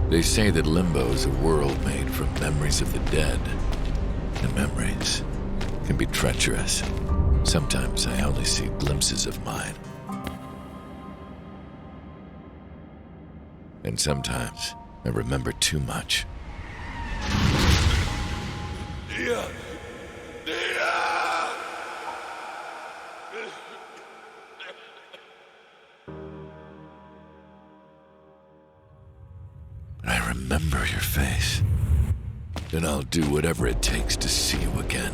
They say that Limbo is a world made from memories of the dead. And memories can be treacherous. Sometimes I only see glimpses of mine. And sometimes I remember too much. I remember your face. And I'll do whatever it takes to see you again.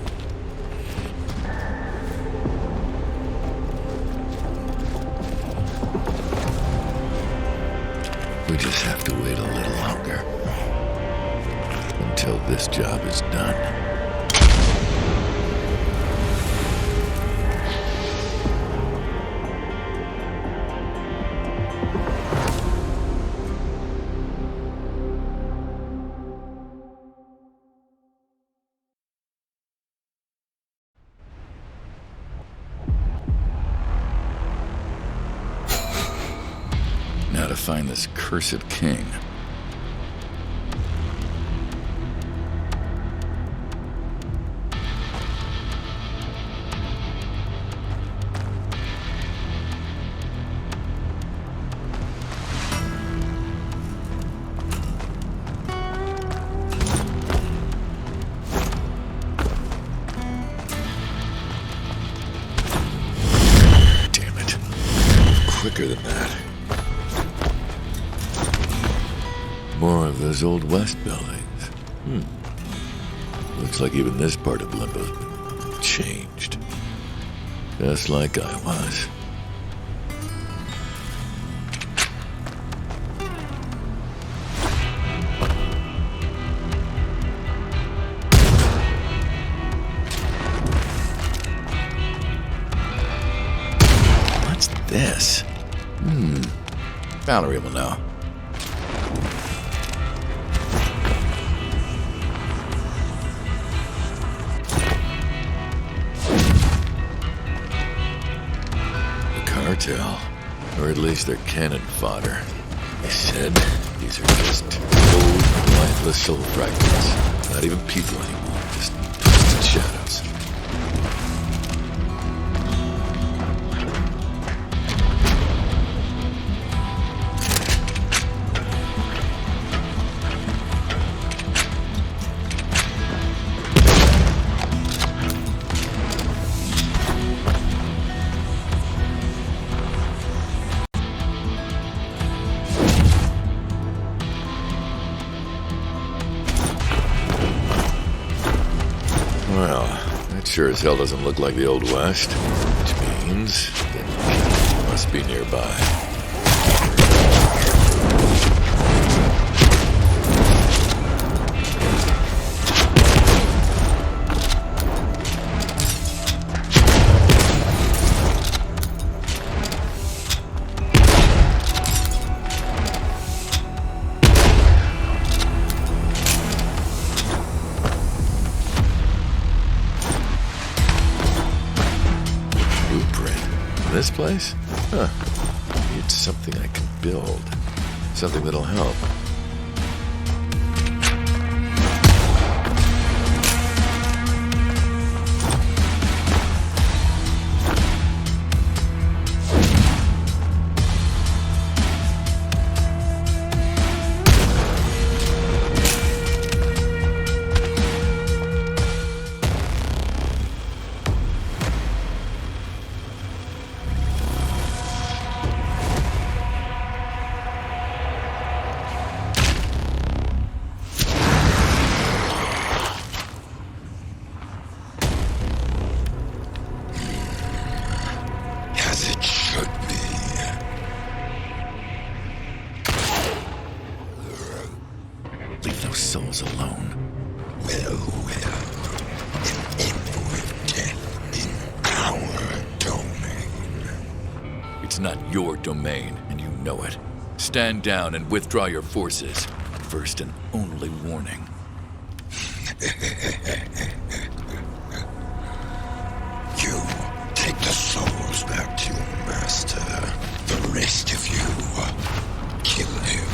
We just have to wait a little longer. Until this job is done. Now to find this cursed king. Damn it. Quicker than that. More of those Old West buildings. Looks like even this part of Limbo's been changed. Just like I was. What's this? Valerie will know. Cartel, or at least their cannon fodder. They said these are just old, lifeless soul fragments. Not even people anymore, just twisted shadows. Well, that sure as hell doesn't look like the Old West, which means that it must be nearby. This place? Huh. Maybe it's something I can build. Something that'll help. Souls alone. Well, an Envoy of Death in our domain. It's not your domain, and you know it. Stand down and withdraw your forces. First and only warning. You take the souls back to your master. The rest of you, kill him.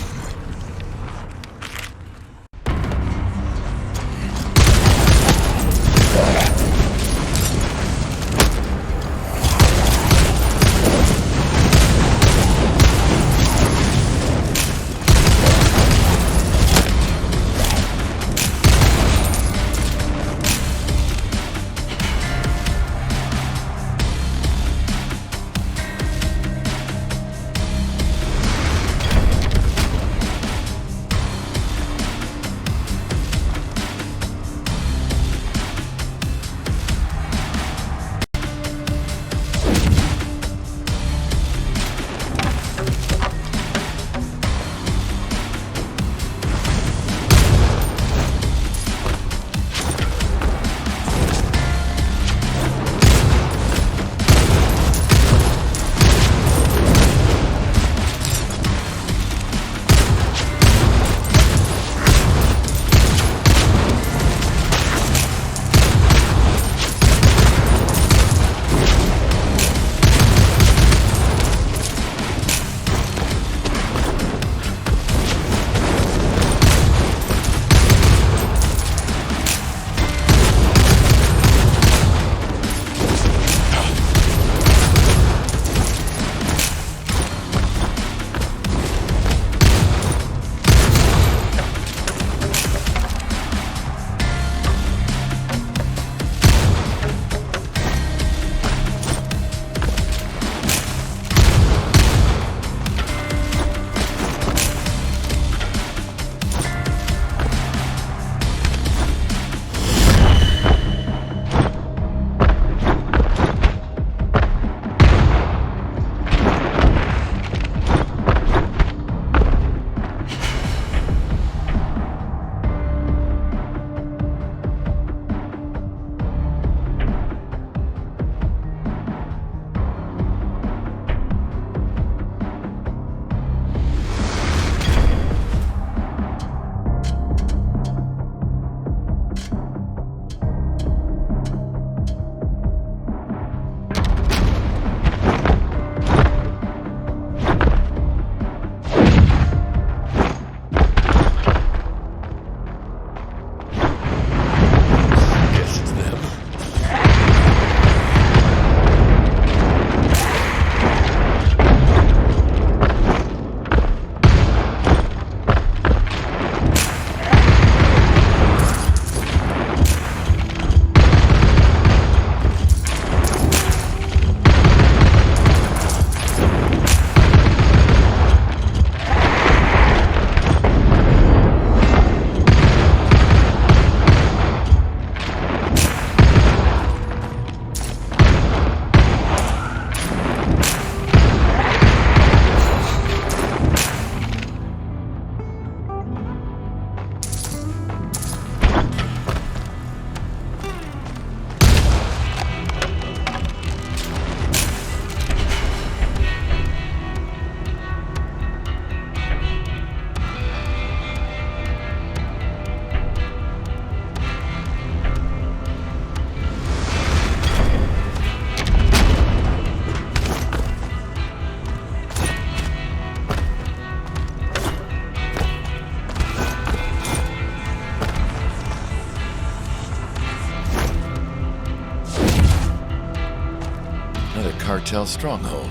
intel stronghold.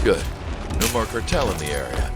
Good. No more cartel in the area.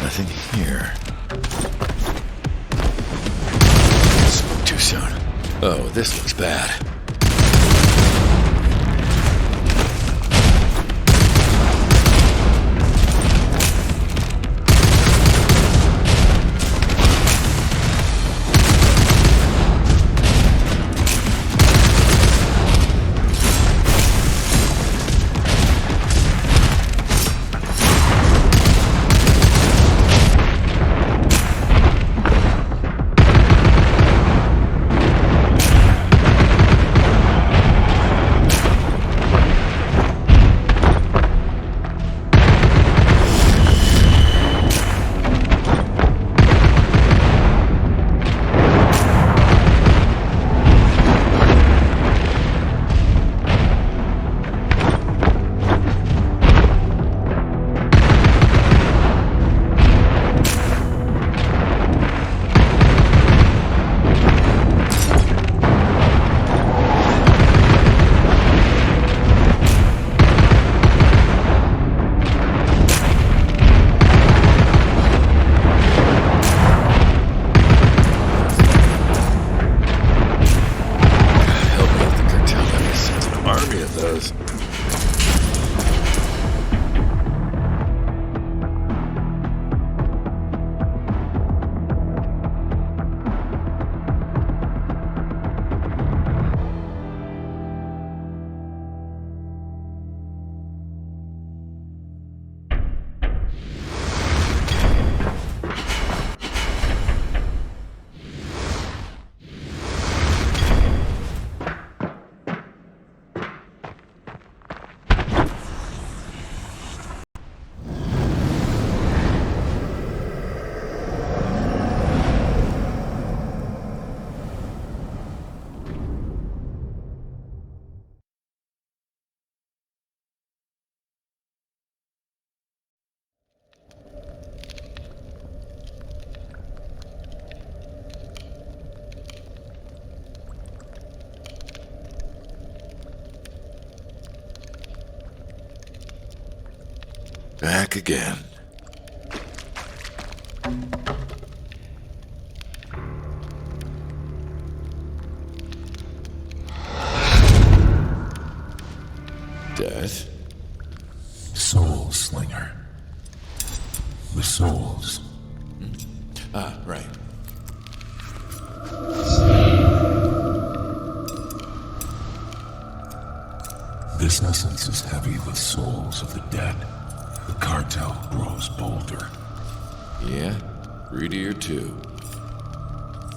Nothing here. Spoke too soon. Oh, this looks bad. back again. Death? Soulslinger. The souls. Ah, right. This essence is heavy with souls of the dead. The cartel grows bolder. Yeah? Greedier too.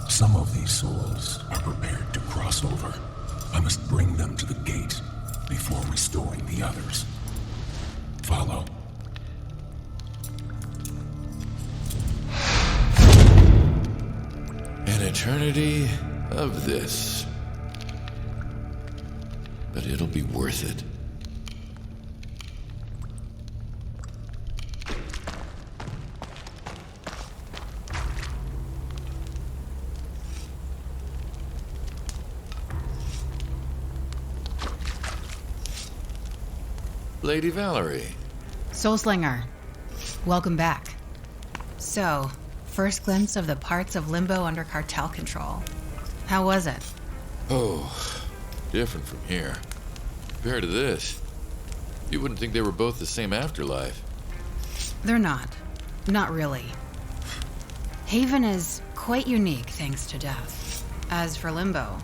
Some of these souls are prepared to cross over. I must bring them to the gate before restoring the others. Follow. An eternity of this. But it'll be worth it. Lady Valerie. Soulslinger, welcome back. So, first glimpse of the parts of Limbo under cartel control. How was it? Oh, different from here. Compared to this, you wouldn't think they were both the same afterlife. They're not. Not really. Haven is quite unique thanks to death. As for Limbo,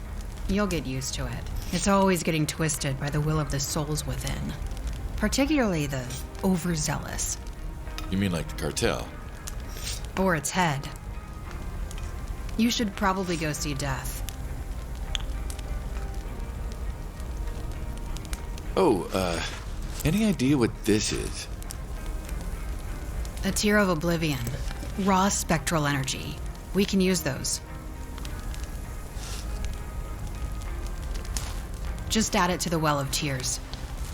you'll get used to it. It's always getting twisted by the will of the souls within. Particularly the overzealous. You mean like the cartel? Or its head. You should probably go see Death. Oh, any idea what this is? A tear of oblivion. Raw spectral energy. We can use those. Just add it to the Well of Tears.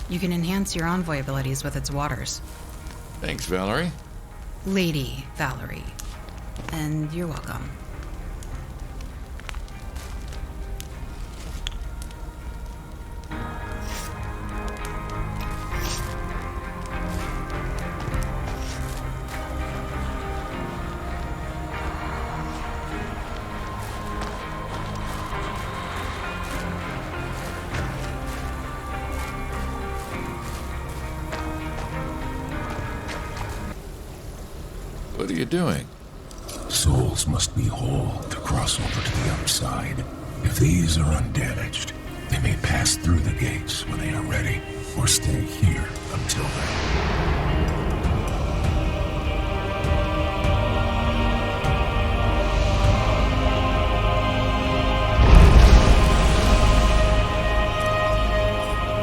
You can enhance your envoy abilities with its waters. Thanks, Valerie. Lady Valerie. And you're welcome. What are you doing? Souls must be whole to cross over to the other side. If these are undamaged, they may pass through the gates when they are ready, or stay here until then.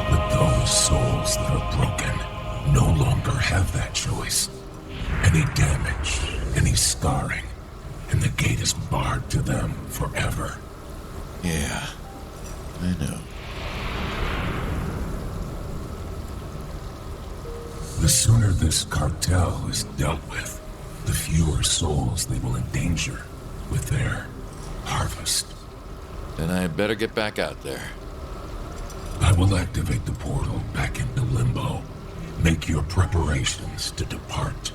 But those souls that are broken no longer have that choice. Any damage, any scarring, and the gate is barred to them forever. Yeah, I know. The sooner this cartel is dealt with, the fewer souls they will endanger with their harvest. Then I better get back out there. I will activate the portal back into Limbo. Make your preparations to depart.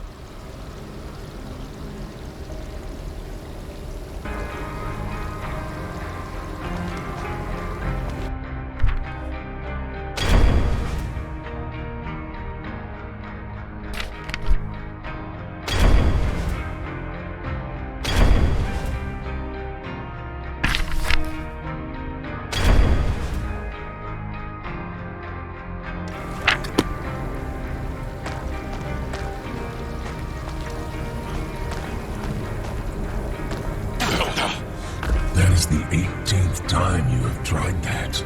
That is the 18th time you have tried that.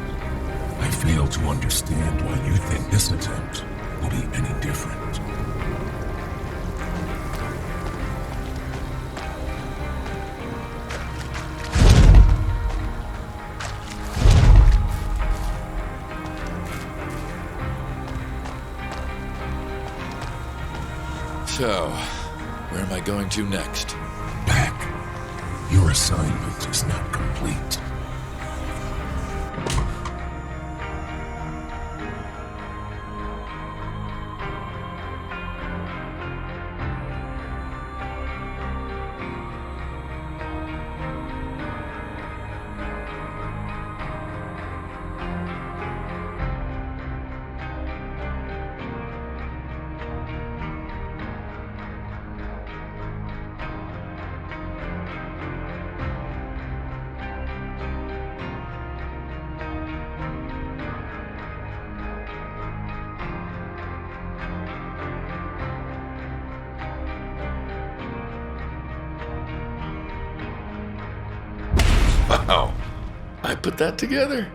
I fail to understand why you think this attempt will be any different. So, where am I going to next? Back. Your assignment is not complete. Wow. I put that together?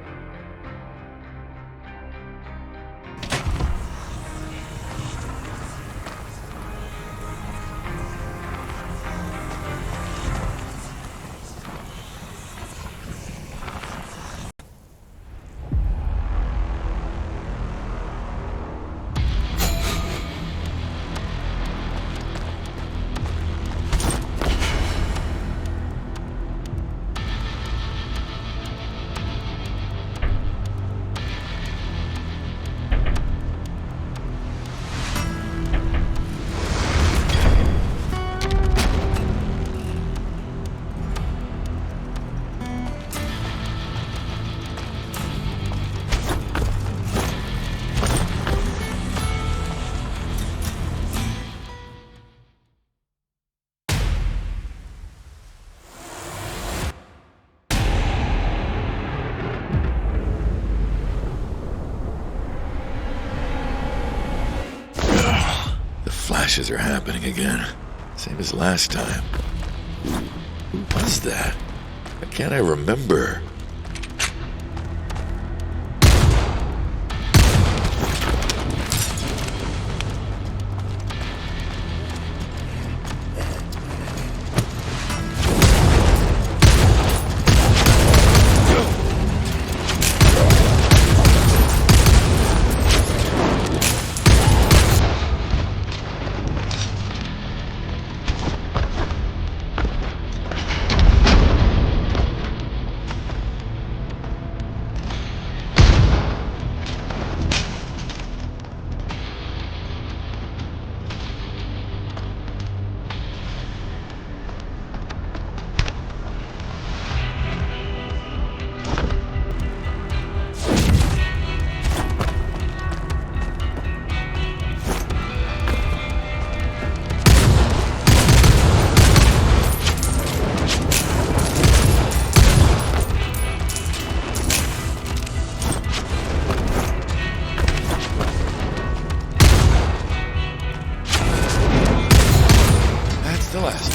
Flashes are happening again. Same as last time. Who was that? Why can't I remember? The last.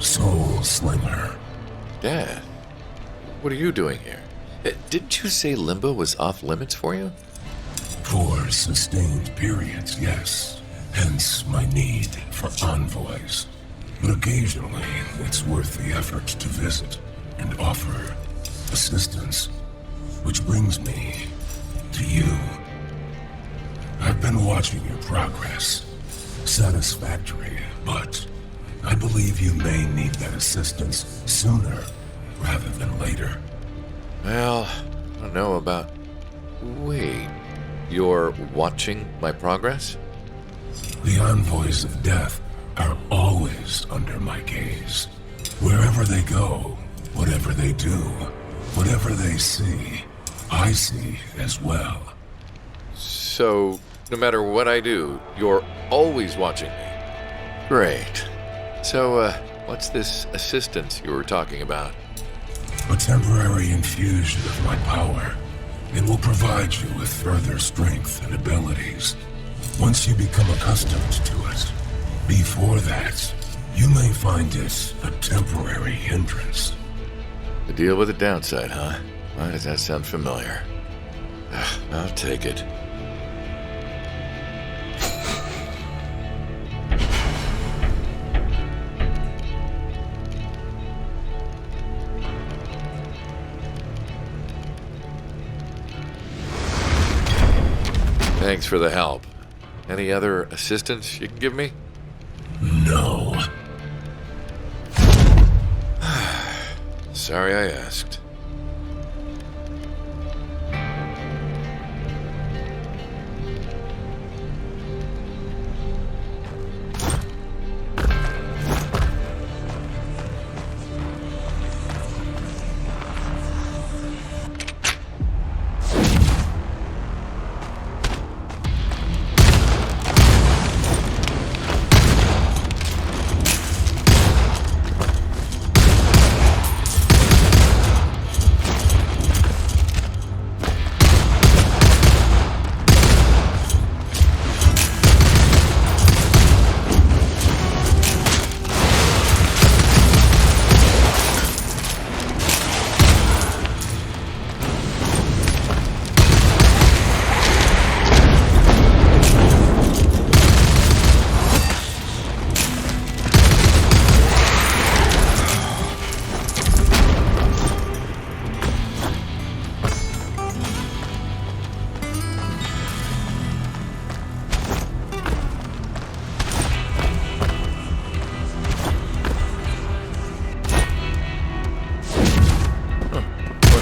Soulslinger. Dad, what are you doing here? Didn't you say Limbo was off limits for you? For sustained periods, yes. Hence my need for envoys. But occasionally, it's worth the effort to visit and offer assistance. Which brings me to you. I've been watching your progress. Satisfactory, but I believe you may need that assistance sooner rather than later. Well, I don't know about... Wait, you're watching my progress? The Envoys of Death are always under my gaze. Wherever they go, whatever they do, whatever they see, I see as well. So, no matter what I do, you're always watching me. Great. So, what's this assistance you were talking about? A temporary infusion of my power. It will provide you with further strength and abilities. Once you become accustomed to it. Before that, you may find it a temporary hindrance. To deal with the downside, huh? Why does that sound familiar? I'll take it. Thanks for the help. Any other assistance you can give me? No. Sorry I asked.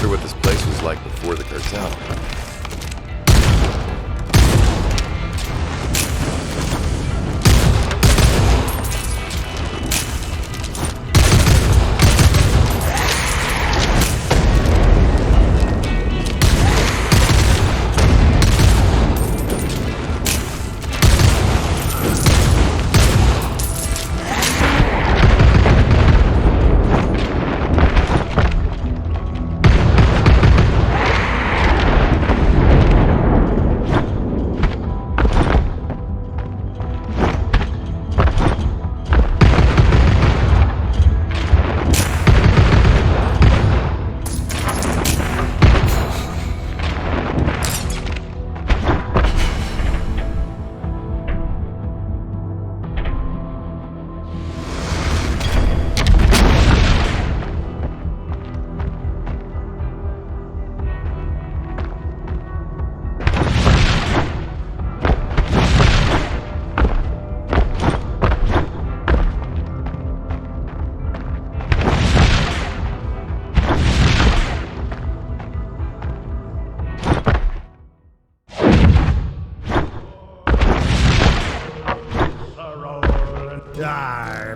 wonder what this place was like before the cartel.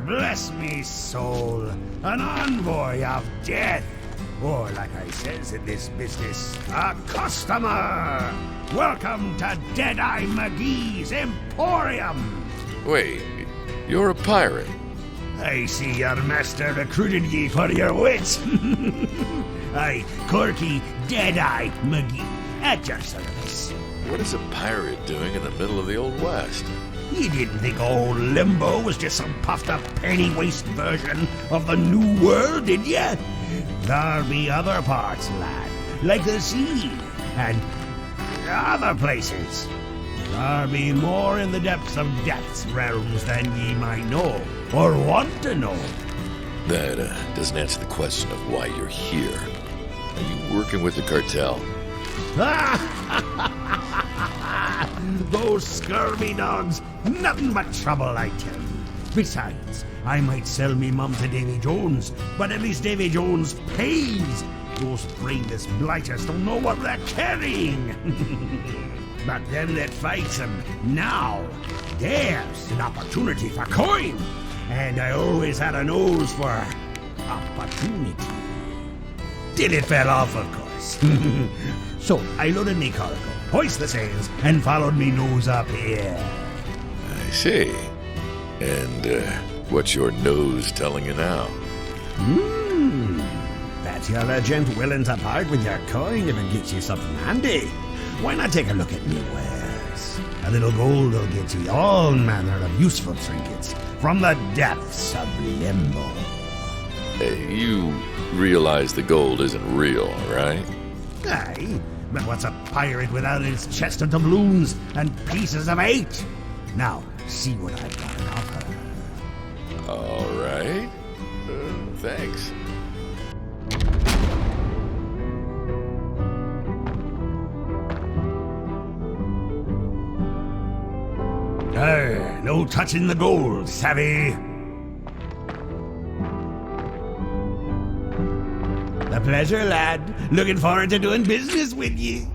Bless me soul, an envoy of death, or like I says in this business, a customer. Welcome to Deadeye McGee's Emporium. Wait, you're a pirate? I see your master recruited ye for your wits. Aye, Corky Deadeye McGee, at your service. What is a pirate doing in the middle of the Old West? You didn't think old Limbo was just some puffed-up penny-waste version of the New World, did ya? There be other parts, lad, like the sea, and other places. There be more in the depths of Death's realms than ye might know, or want to know. That doesn't answer the question of why you're here. Are you working with the cartel? Those scurvy dogs, nothing but trouble, I tell you. Besides, I might sell me mum to Davy Jones, but at least Davy Jones pays. Those brainless blighters don't know what they're carrying. But them that fights them now, there's an opportunity for coin. And I always had a nose for opportunity. Till it fell off, of course. So I loaded me cargo, hoist the sails, and followed me nose up here. I see. And what's your nose telling you now? That's your gent willing to part with your coin if it gets you something handy. Why not take a look at me wares? A little gold will get you all manner of useful trinkets from the depths of Limbo. You realize the gold isn't real, right? Aye, but what's a pirate without his chest of doubloons and pieces of eight? Now, see what I've got to offer. All right. Thanks. No touching the gold, savvy? A pleasure, lad. Looking forward to doing business with ye.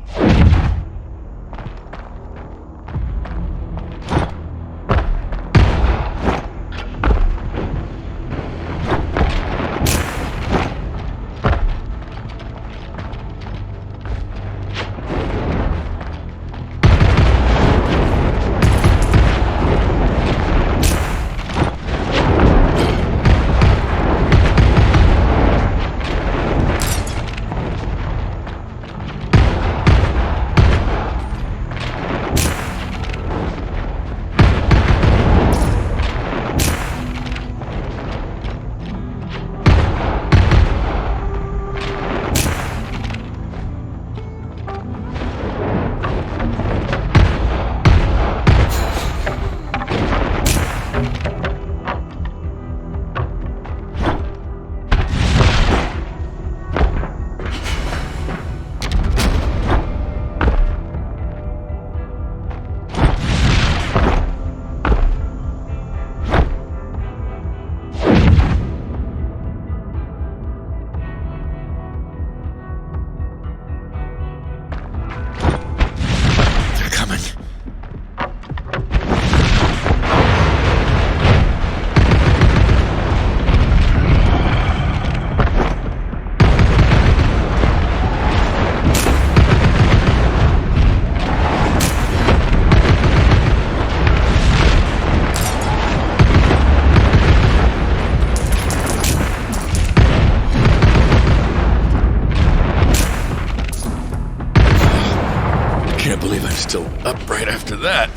believe I'm still up right after that.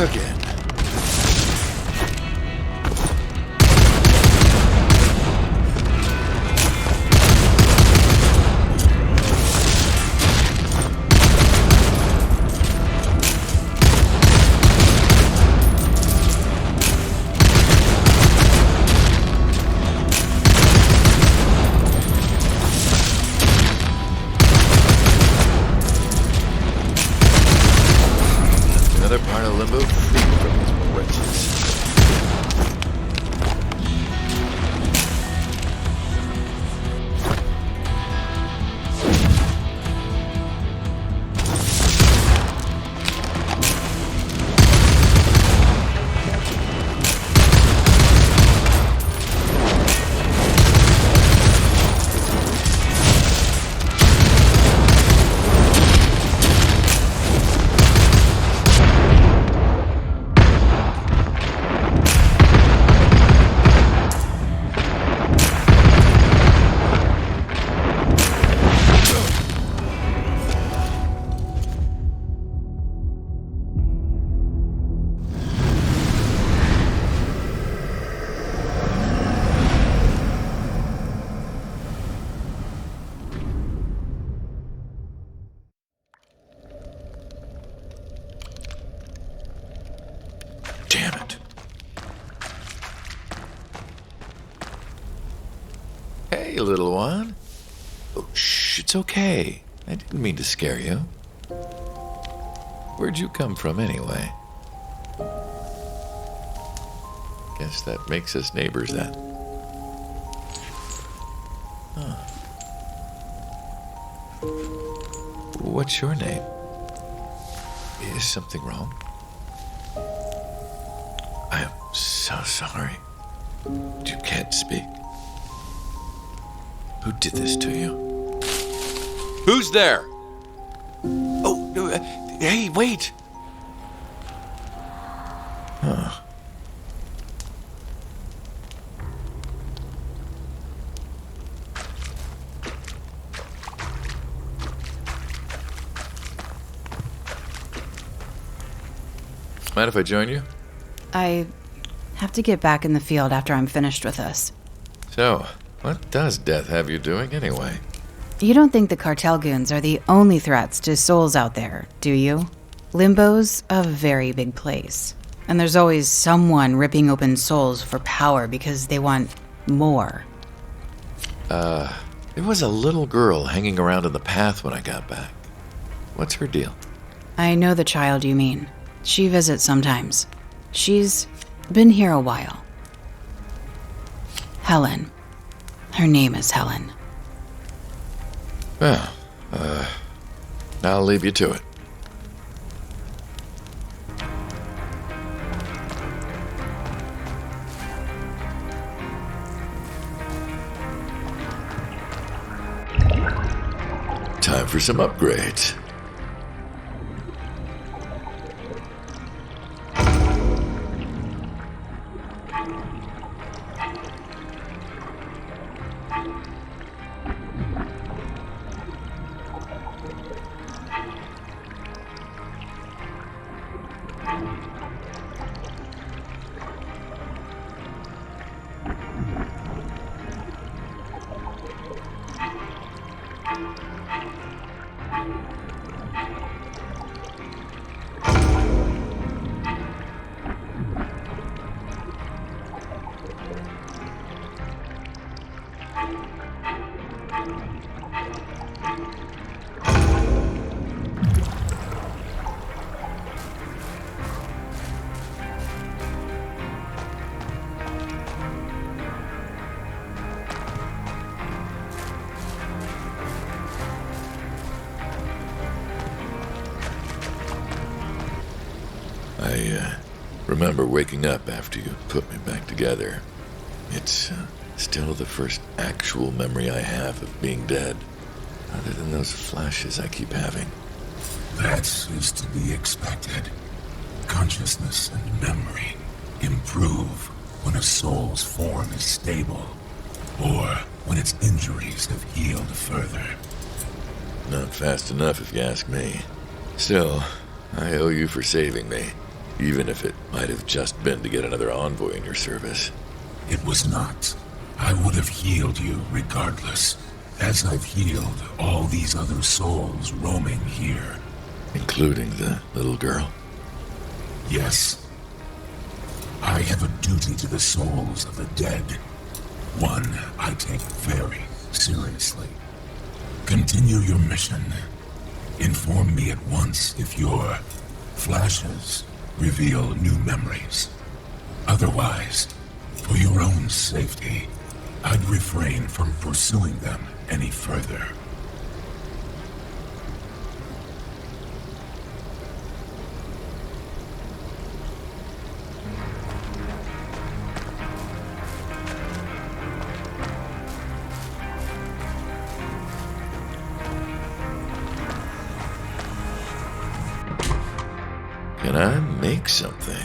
Again. Another part of Limbo free from these wretches. Damn it. Hey, little one. Oh, shh, it's okay. I didn't mean to scare you. Where'd you come from anyway? Guess that makes us neighbors then. Huh. What's your name? Is something wrong? I am so sorry. You can't speak. Who did this to you? Who's there? Oh, no, hey, wait. Huh. Mind if I join you? I have to get back in the field after I'm finished with this. So, what does death have you doing anyway? You don't think the cartel goons are the only threats to souls out there, do you? Limbo's a very big place, and there's always someone ripping open souls for power because they want more. There was a little girl hanging around in the path when I got back. What's her deal? I know the child you mean. She visits sometimes. She's been here a while. Helen. Her name is Helen. Well, I'll leave you to it. for some upgrades. I remember waking up after you put me back together. It's still the first actual memory I have of being dead, other than those flashes I keep having. That is to be expected. Consciousness and memory improve when a soul's form is stable, or when its injuries have healed further. Not fast enough, if you ask me. Still, I owe you for saving me, even if it might have just been to get another envoy in your service. It was not. I would have healed you regardless, as I've healed all these other souls roaming here. Including the little girl? Yes. I have a duty to the souls of the dead. One I take very seriously. Continue your mission. Inform me at once if your flashes reveal new memories. Otherwise, for your own safety, I'd refrain from pursuing them any further. Can I make something?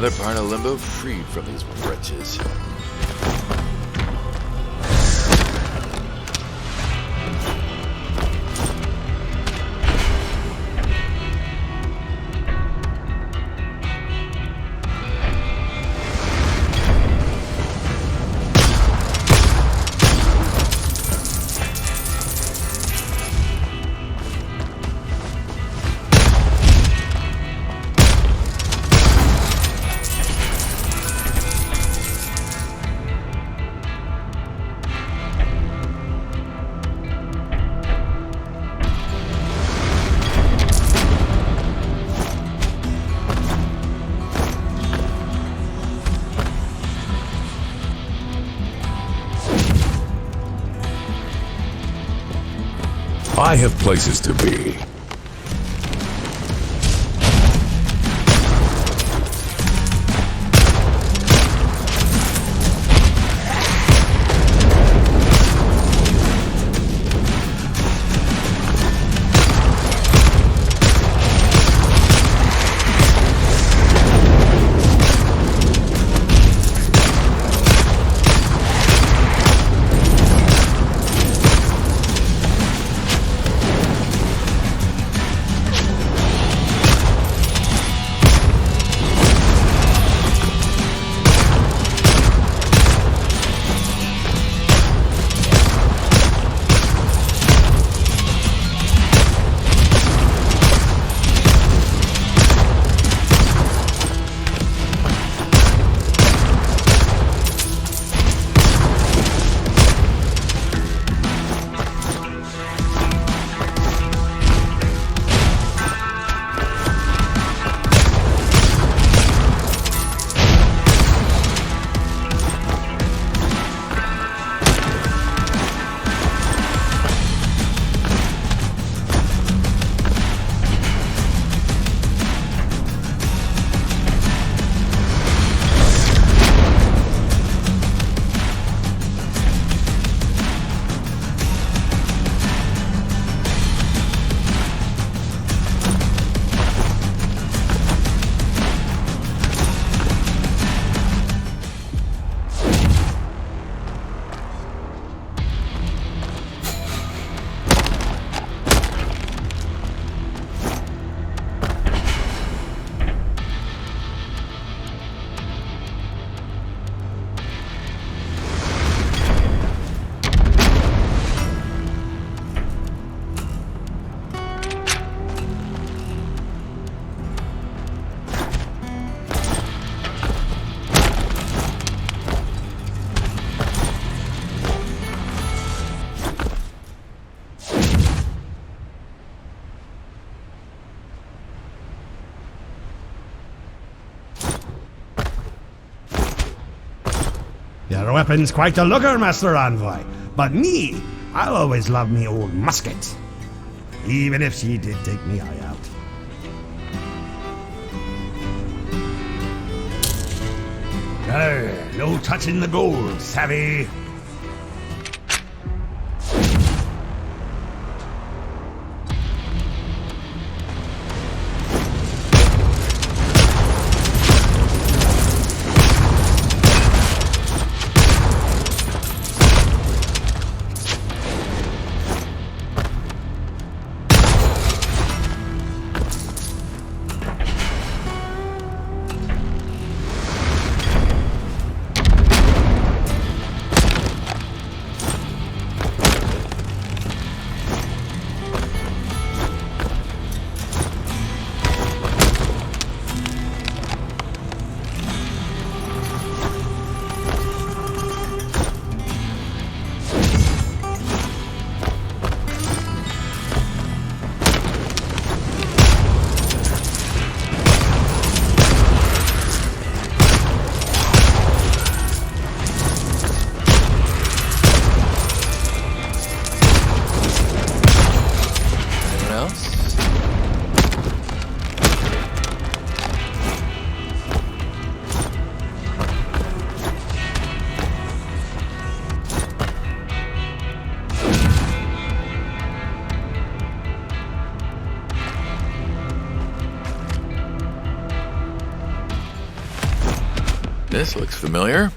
another part of Limbo freed from these wretches. I have places to be. Your weapon's quite a looker, Master Envoy. But me, I'll always love me old musket. Even if she did take me eye out. No touching the gold, savvy? This looks familiar.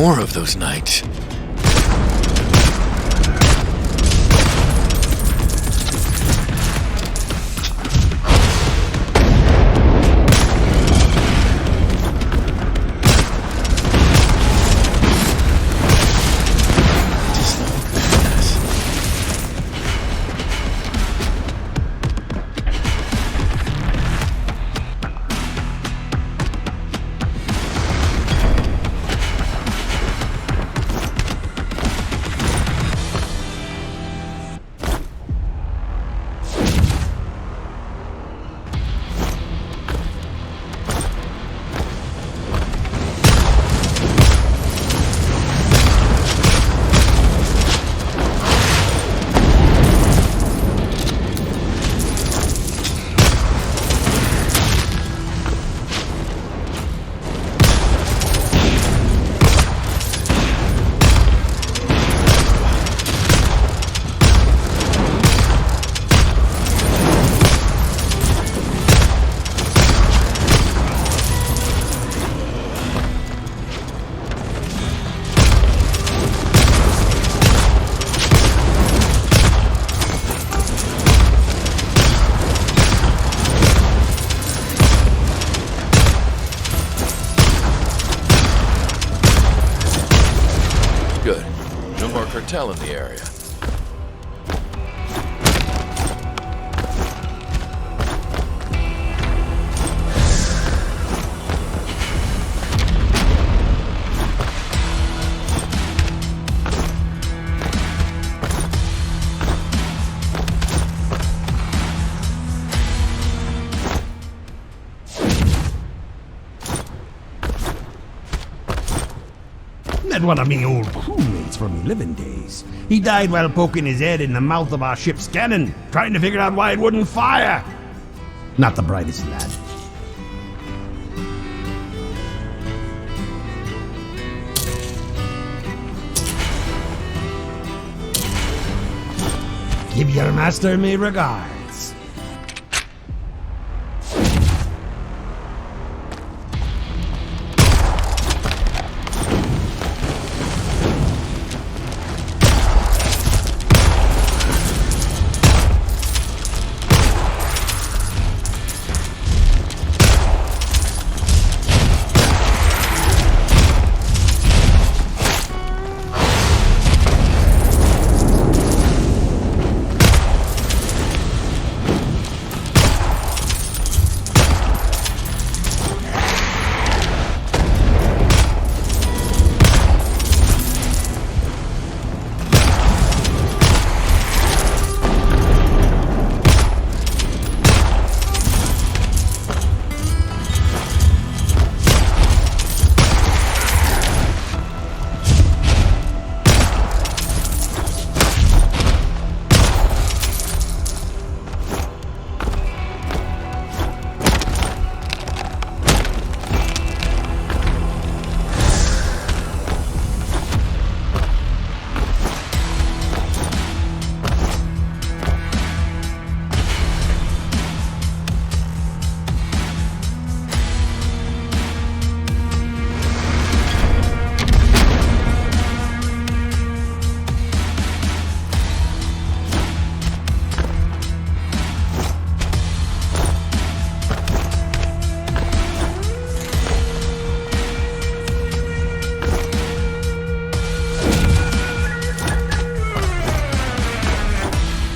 more of those nights. Good. No more cartel in the area. Met one of me old crewmates from me living days. He died while poking his head in the mouth of our ship's cannon, trying to figure out why it wouldn't fire. Not the brightest lad. Give your master me regards.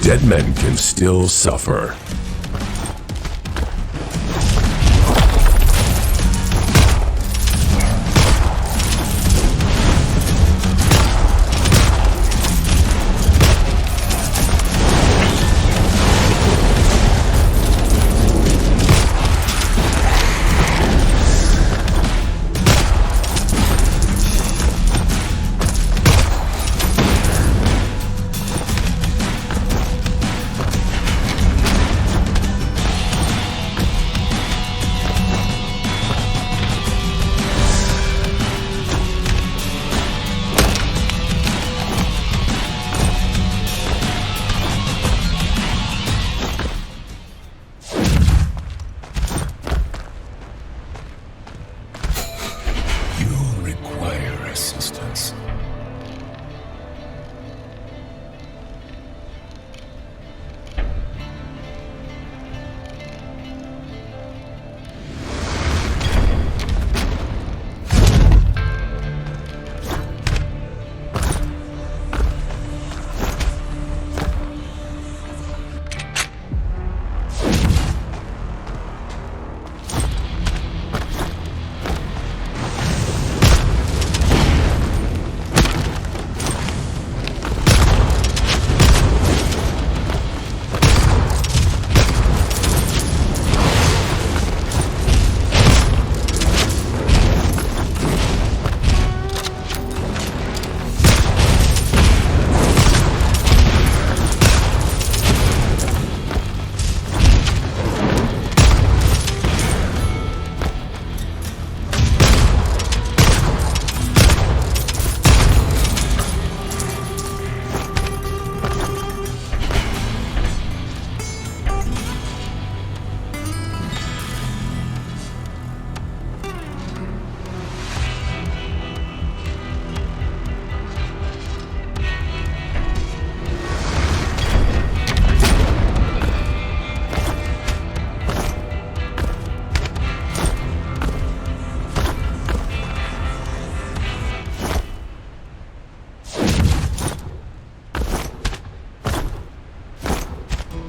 Dead men can still suffer.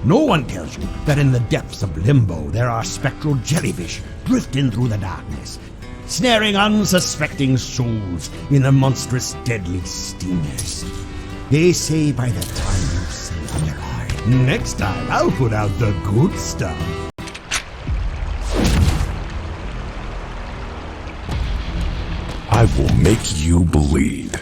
No one tells you that in the depths of limbo there are spectral jellyfish drifting through the darkness, snaring unsuspecting souls in their monstrous deadly stingers. They say by the time you see them alive, next time I'll put out the good stuff. I will make you bleed.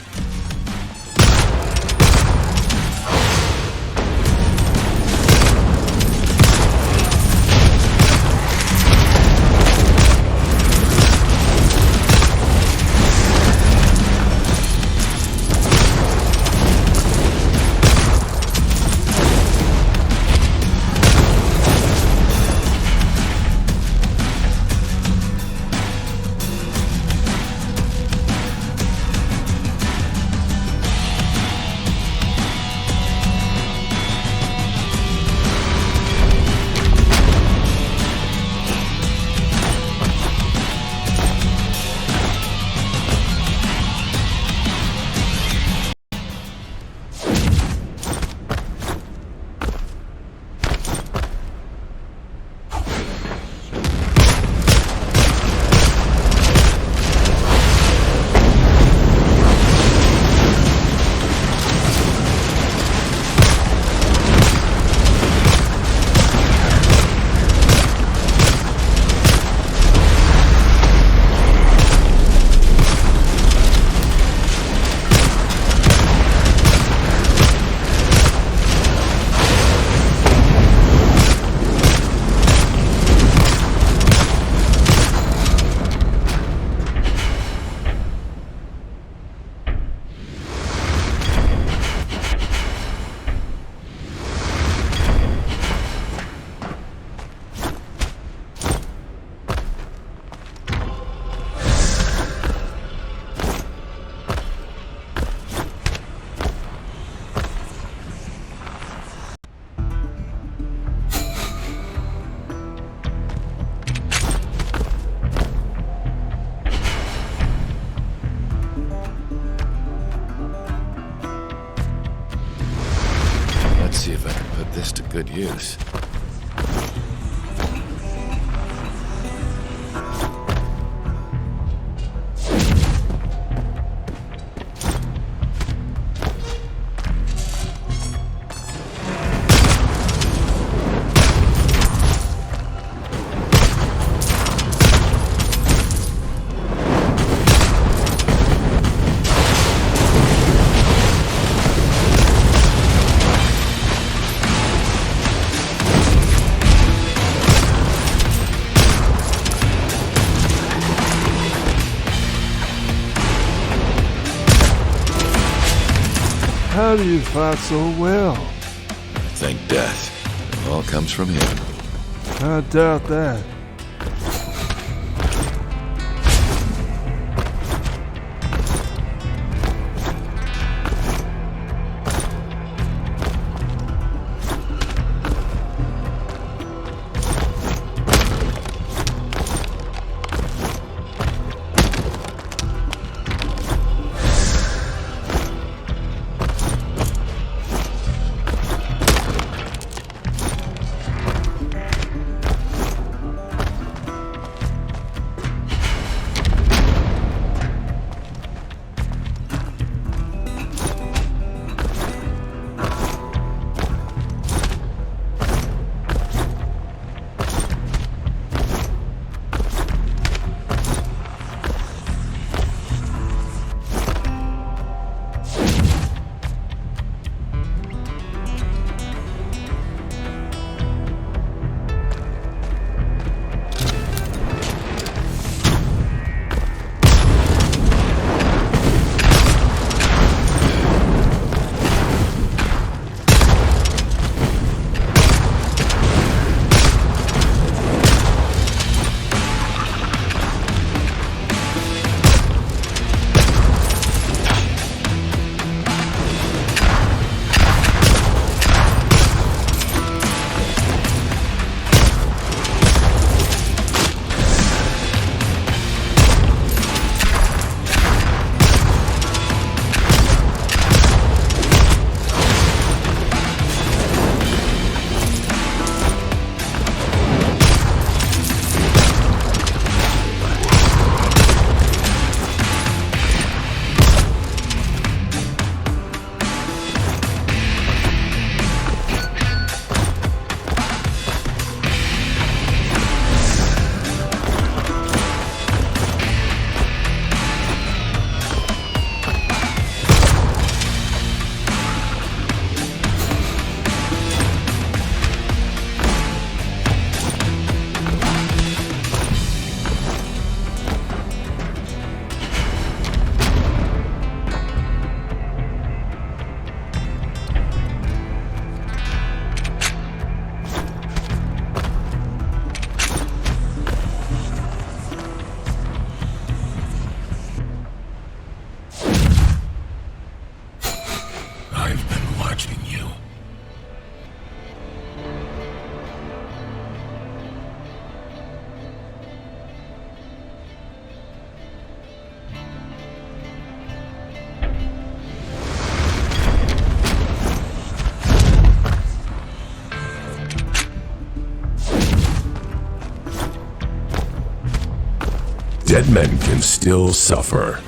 Let's see if I can put this to good use. How do you fight so well? Thank death. It all comes from him. I doubt that. Dead men can still suffer.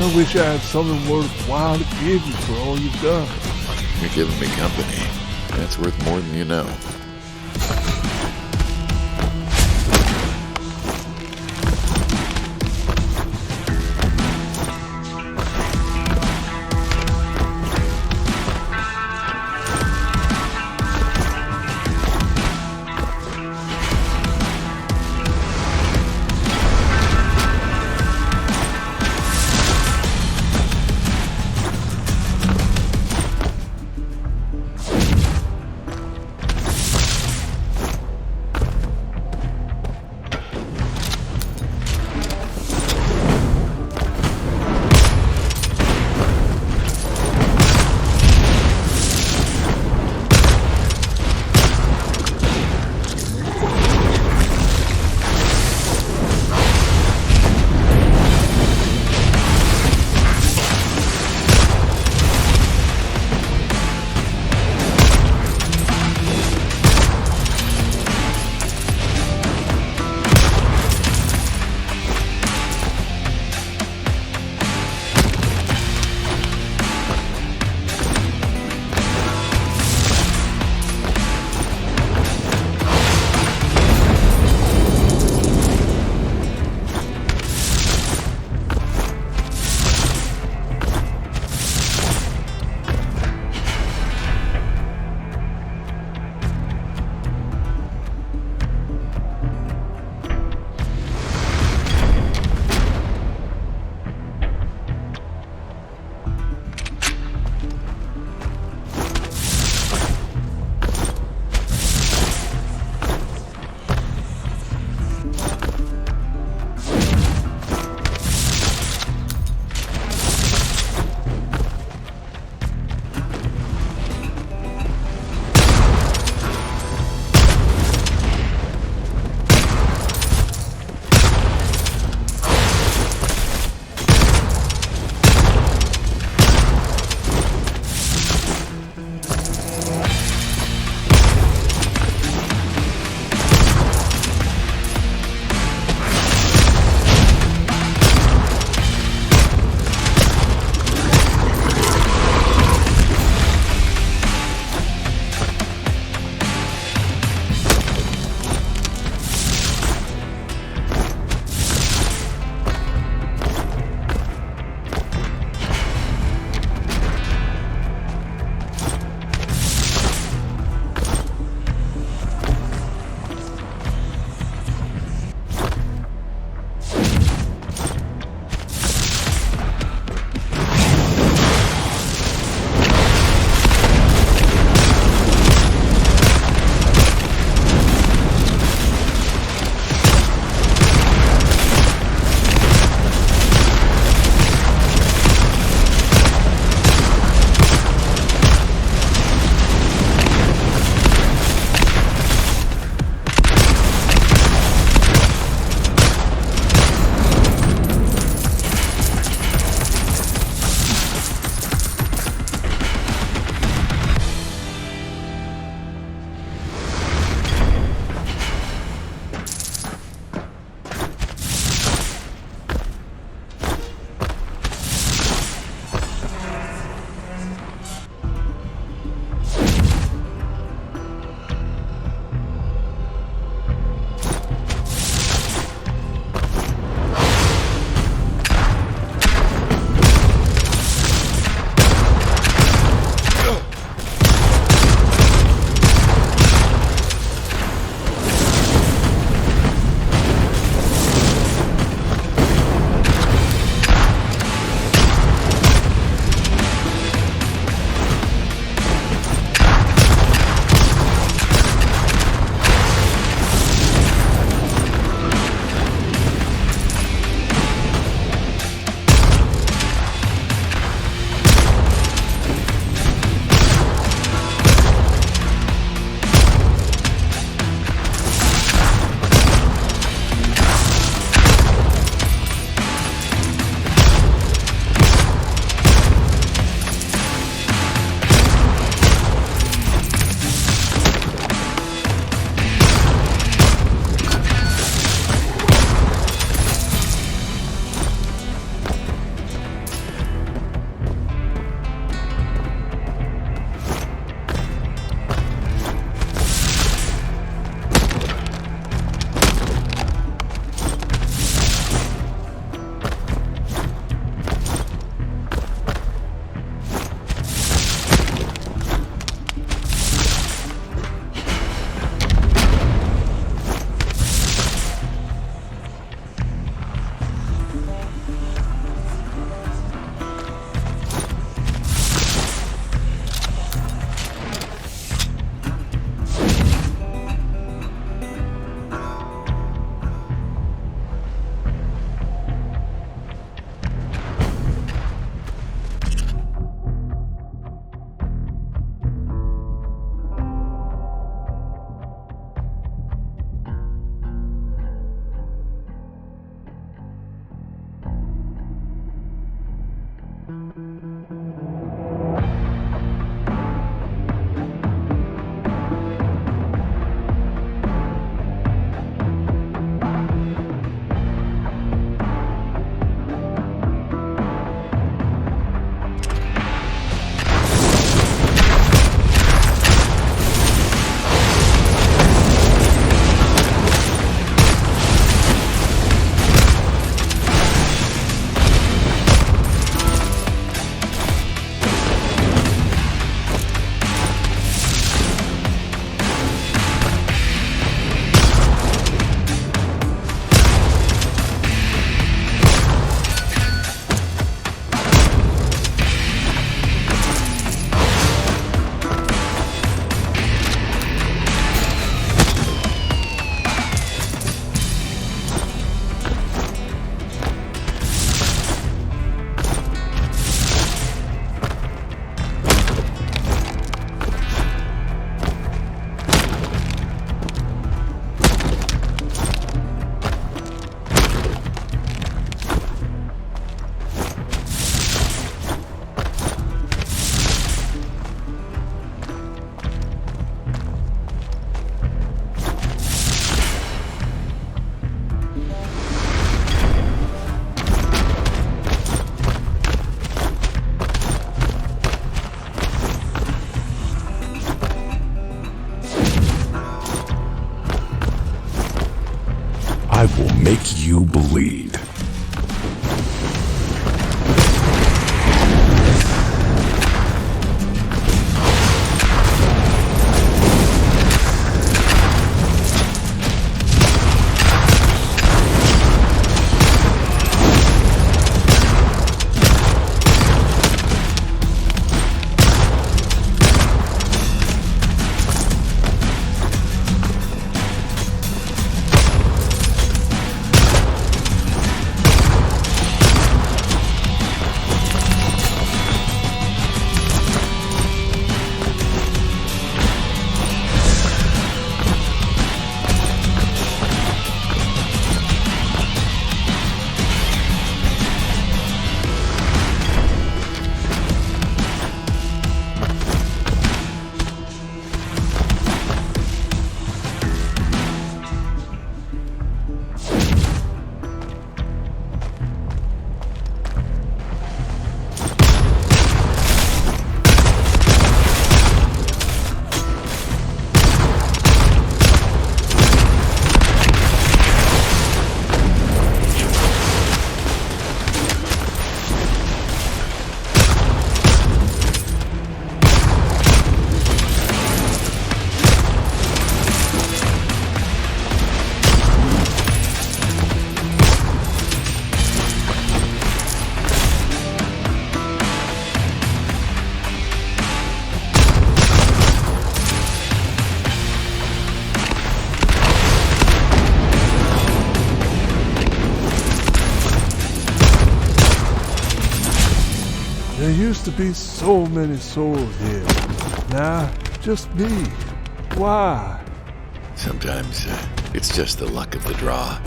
I wish I had something worthwhile to give you for all you've done. You're giving me company. That's worth more than you know. I will make you bleed. There used to be so many souls here. Now, just me. Why? Sometimes it's just the luck of the draw.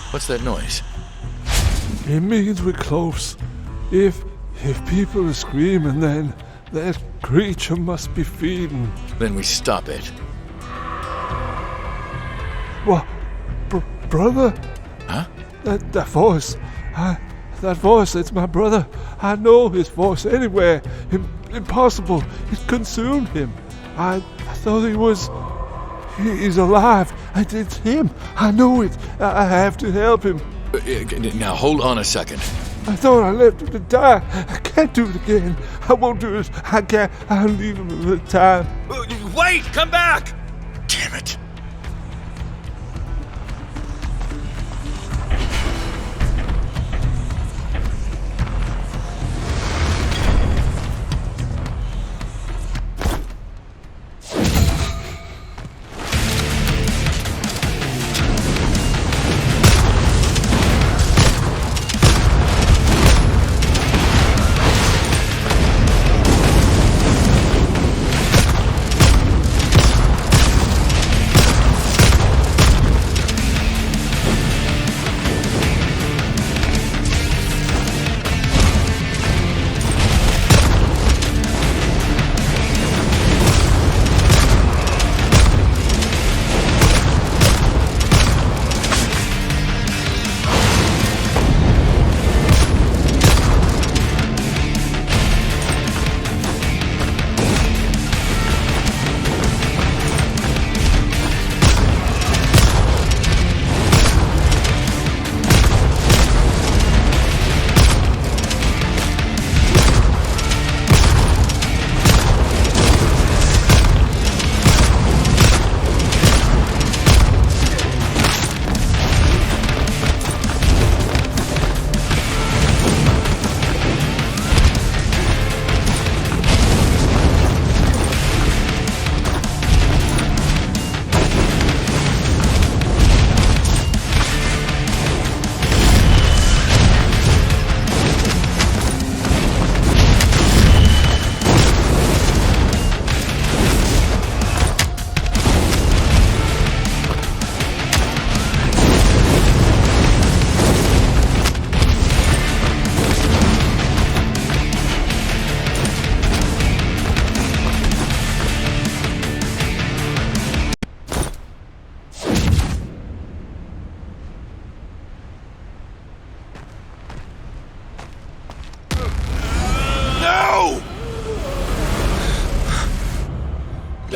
What's that noise? It means we're close. If people are screaming, then that creature must be feeding. Then we stop it. What? Brother? Huh? That voice. That voice, it's my brother. I know his voice anywhere. Impossible. It consumed him. I thought he's alive. It's him. I know it. I have to help him. Now hold on a second. I thought I left him to die. I can't do it again. I won't do it. I can't. I'll leave him another time. Wait! Come back! Damn it!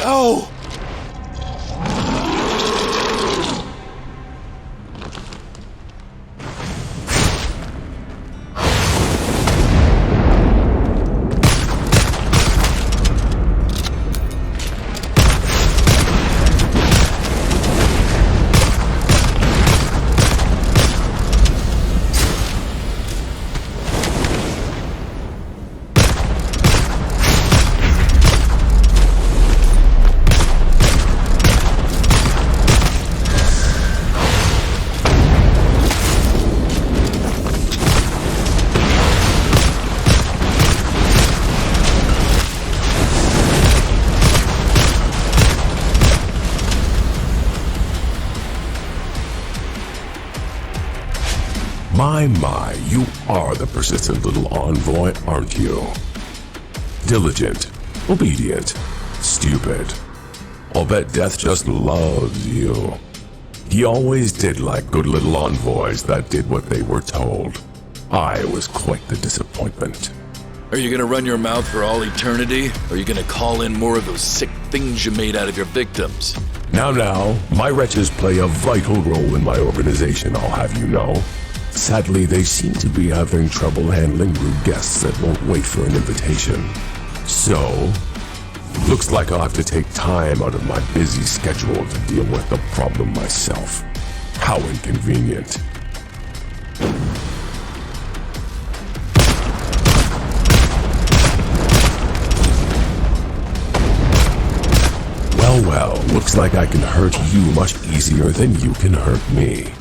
No! My, you are the persistent little envoy, aren't you? Diligent, obedient, stupid. I'll bet Death just loves you. He always did like good little envoys that did what they were told. I was quite the disappointment. Are you gonna run your mouth for all eternity? Or are you gonna call in more of those sick things you made out of your victims? Now, my wretches play a vital role in my organization, I'll have you know. Sadly, they seem to be having trouble handling rude guests that won't wait for an invitation. So, looks like I'll have to take time out of my busy schedule to deal with the problem myself. How inconvenient. Well, looks like I can hurt you much easier than you can hurt me.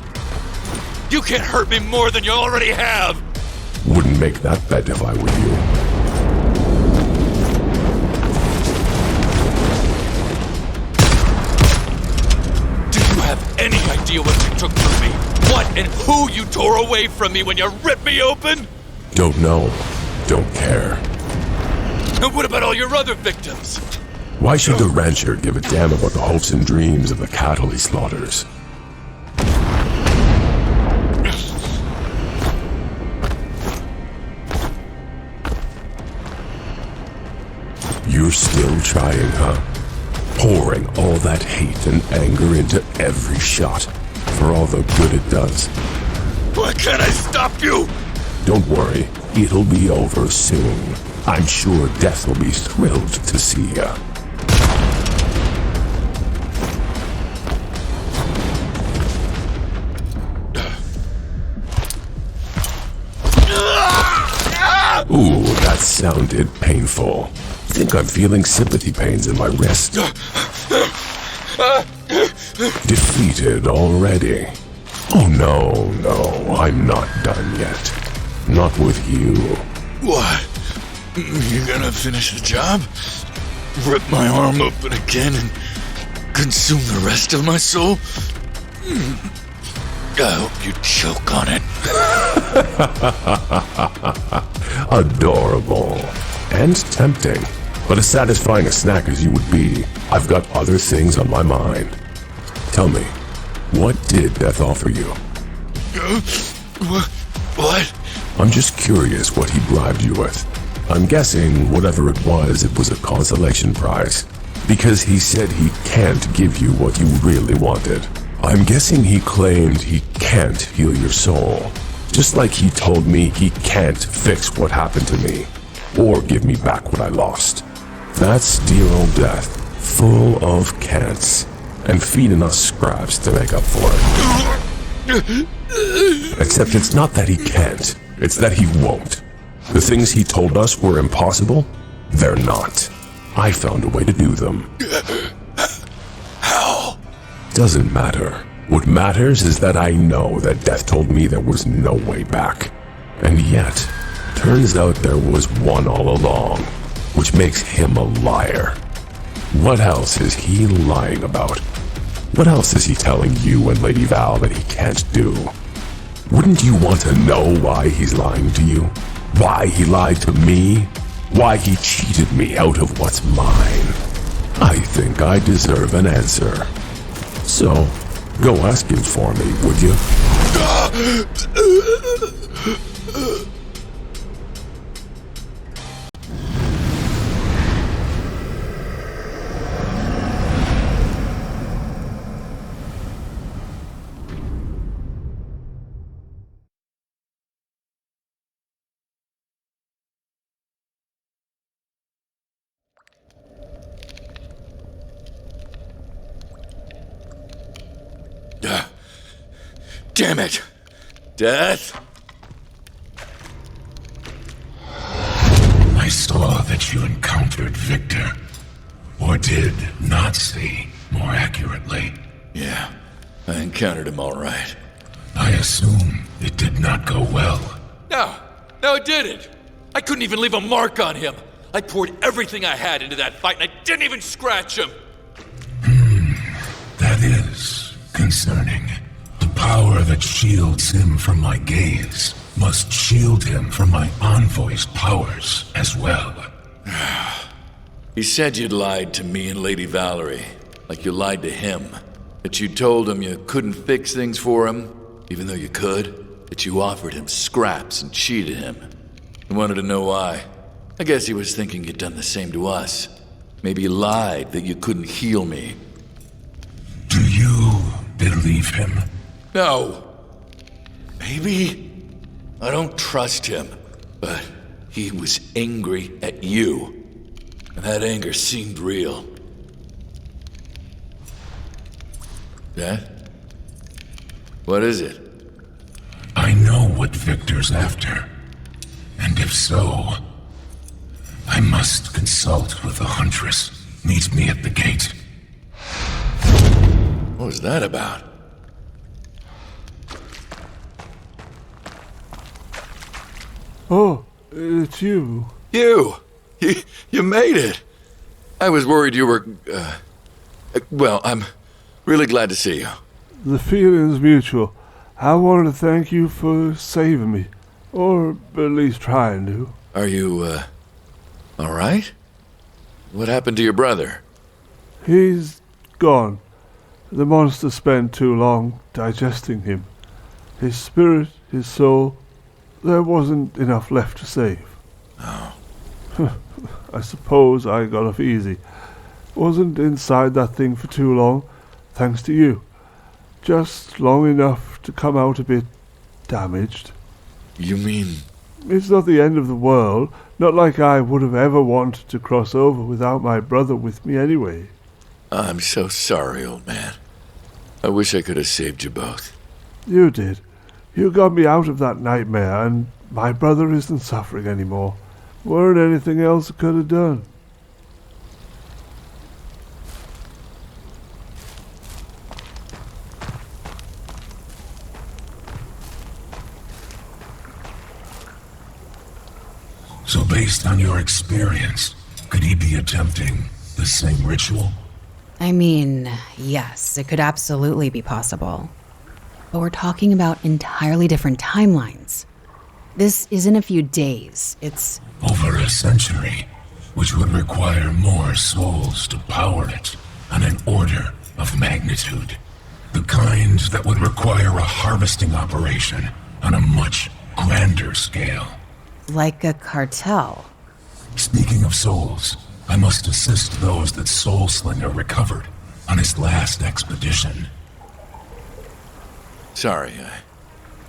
You can't hurt me more than you already have! Wouldn't make that bet if I were you. Do you have any idea what you took from me? What and who you tore away from me when you ripped me open? Don't know. Don't care. And what about all your other victims? Why should the rancher give a damn about the hopes and dreams of the cattle he slaughters? You're still trying, huh? Pouring all that hate and anger into every shot for all the good it does. Why can't I stop you? Don't worry, it'll be over soon. I'm sure Death will be thrilled to see ya. Ooh, that sounded painful. I think I'm feeling sympathy pains in my wrist. Defeated already. Oh no, I'm not done yet. Not with you. What? You gonna finish the job? Rip my arm open again and consume the rest of my soul? I hope you choke on it. Adorable. And tempting. But as satisfying a snack as you would be, I've got other things on my mind. Tell me, what did Death offer you? What? I'm just curious what he bribed you with. I'm guessing whatever it was a consolation prize. Because he said he can't give you what you really wanted. I'm guessing he claimed he can't heal your soul. Just like he told me he can't fix what happened to me. Or give me back what I lost. That's dear old Death, full of can'ts. And feeding us scraps to make up for it. Except it's not that he can't, it's that he won't. The things he told us were impossible, they're not. I found a way to do them. How? Doesn't matter. What matters is that I know that Death told me there was no way back. And yet, turns out there was one all along, which makes him a liar. What else is he lying about? What else is he telling you and Lady Val that he can't do? Wouldn't you want to know why he's lying to you? Why he lied to me? Why he cheated me out of what's mine? I think I deserve an answer. So, go ask him for me, would you? Damn it! Death? I saw that you encountered Victor. Or did not see, more accurately. Yeah, I encountered him all right. I assume it did not go well. No, it didn't. I couldn't even leave a mark on him. I poured everything I had into that fight and I didn't even scratch him. That is concerning. The power that shields him from my gaze must shield him from my envoy's powers as well. He said you'd lied to me and Lady Valerie, like you lied to him. That you told him you couldn't fix things for him, even though you could. That you offered him scraps and cheated him. I wanted to know why. I guess he was thinking you'd done the same to us. Maybe you lied that you couldn't heal me. Do you believe him? No. Maybe? I don't trust him. But he was angry at you. And that anger seemed real. Dad? What is it? I know what Victor's after. And if so, I must consult with the Huntress. Meet me at the gate. What was that about? Oh, it's you. You made it. I was worried you were, well, I'm really glad to see you. The feeling's mutual. I wanted to thank you for saving me. Or at least trying to. Are you, all right? What happened to your brother? He's gone. The monster spent too long digesting him. His spirit, his soul, there wasn't enough left to save. Oh. I suppose I got off easy. Wasn't inside that thing for too long, thanks to you. Just long enough to come out a bit damaged. You mean... It's not the end of the world, not like I would have ever wanted to cross over without my brother with me anyway. I'm so sorry, old man. I wish I could have saved you both. You did. You got me out of that nightmare, and my brother isn't suffering anymore. Weren't anything else I could have done. So based on your experience, could he be attempting the same ritual? I mean, yes, it could absolutely be possible. But we're talking about entirely different timelines. This isn't a few days, it's... Over a century, which would require more souls to power it on an order of magnitude. The kind that would require a harvesting operation on a much grander scale. like a cartel. Speaking of souls, I must assist those that Soulslinger recovered on his last expedition. Sorry,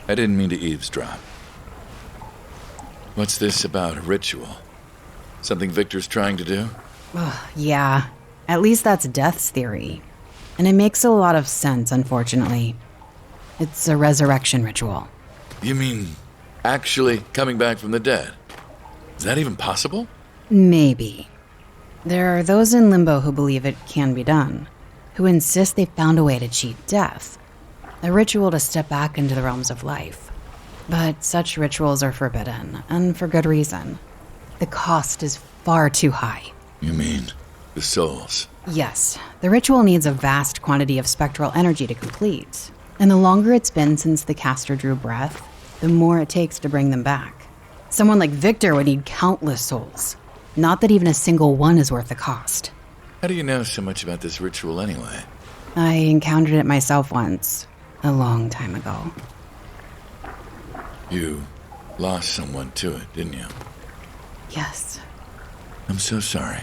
I didn't mean to eavesdrop. What's this about, a ritual? Something Victor's trying to do? Yeah, at least that's Death's theory. And it makes a lot of sense, unfortunately. It's a resurrection ritual. You mean actually coming back from the dead? Is that even possible? Maybe. There are those in Limbo who believe it can be done, who insist they found a way to cheat death. A ritual to step back into the realms of life. But such rituals are forbidden, and for good reason. The cost is far too high. You mean the souls? Yes, the ritual needs a vast quantity of spectral energy to complete. And the longer it's been since the caster drew breath, the more it takes to bring them back. Someone like Victor would need countless souls. Not that even a single one is worth the cost. How do you know so much about this ritual anyway? I encountered it myself once, a long time ago. You lost someone to it, didn't you? Yes. I'm so sorry.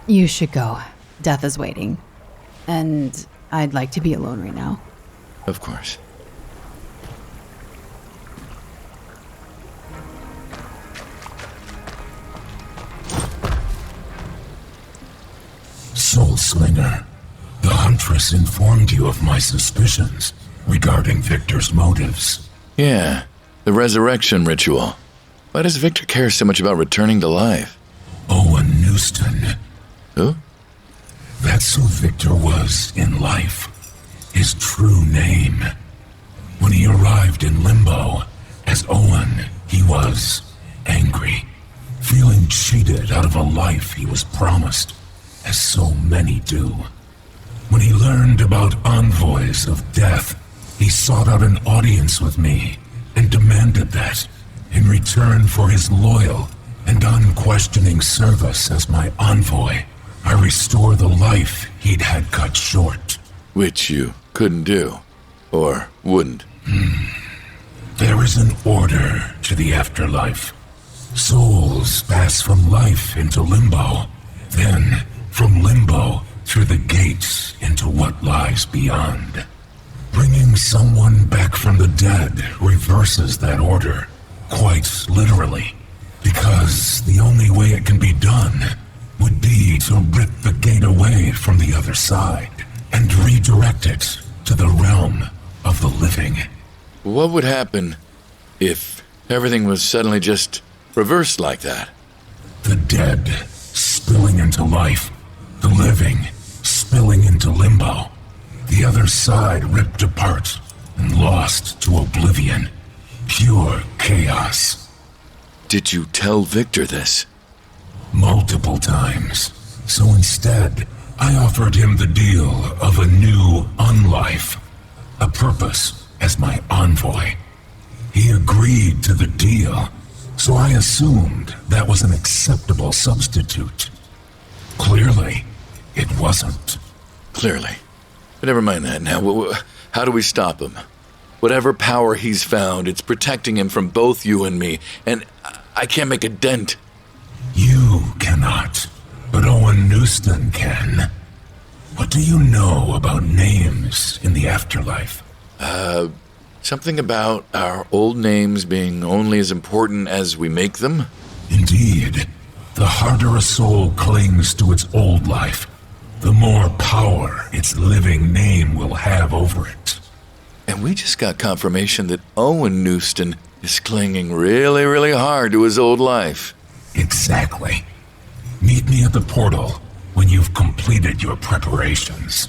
You should go. Death is waiting. And I'd like to be alone right now. Of course. Soulslinger, the Huntress informed you of my suspicions. regarding Victor's motives. Yeah, the resurrection ritual. Why does Victor care so much about returning to life? Owen Newston. Who? That's who Victor was in life. His true name. When he arrived in Limbo, as Owen, he was angry, feeling cheated out of a life he was promised, as so many do. When he learned about Envoys of Death, he sought out an audience with me and demanded that, in return for his loyal and unquestioning service as my envoy, I restore the life he'd had cut short. Which you couldn't do. Or wouldn't. There is an order to the afterlife. Souls pass from life into limbo, then from limbo through the gates into what lies beyond. Bringing someone back from the dead reverses that order, quite literally, because the only way it can be done would be to rip the gate away from the other side and redirect it to the realm of the living. What would happen if everything was suddenly just reversed like that? The dead spilling into life, the living spilling into limbo, the other side ripped apart and lost to oblivion. Pure chaos. Did you tell Victor this? Multiple times. So instead, I offered him the deal of a new unlife, a purpose as my envoy. He agreed to the deal, so I assumed that was an acceptable substitute. Clearly, it wasn't. Clearly. But never mind that now. How do we stop him? Whatever power he's found, it's protecting him from both you and me, and I can't make a dent. You cannot, but Owen Newston can. What do you know about names in the afterlife? Something about our old names being only as important as we make them? Indeed. The harder a soul clings to its old life, the more power its living name will have over it. And we just got confirmation that Owen Newston is clinging really, really hard to his old life. Exactly. Meet me at the portal when you've completed your preparations.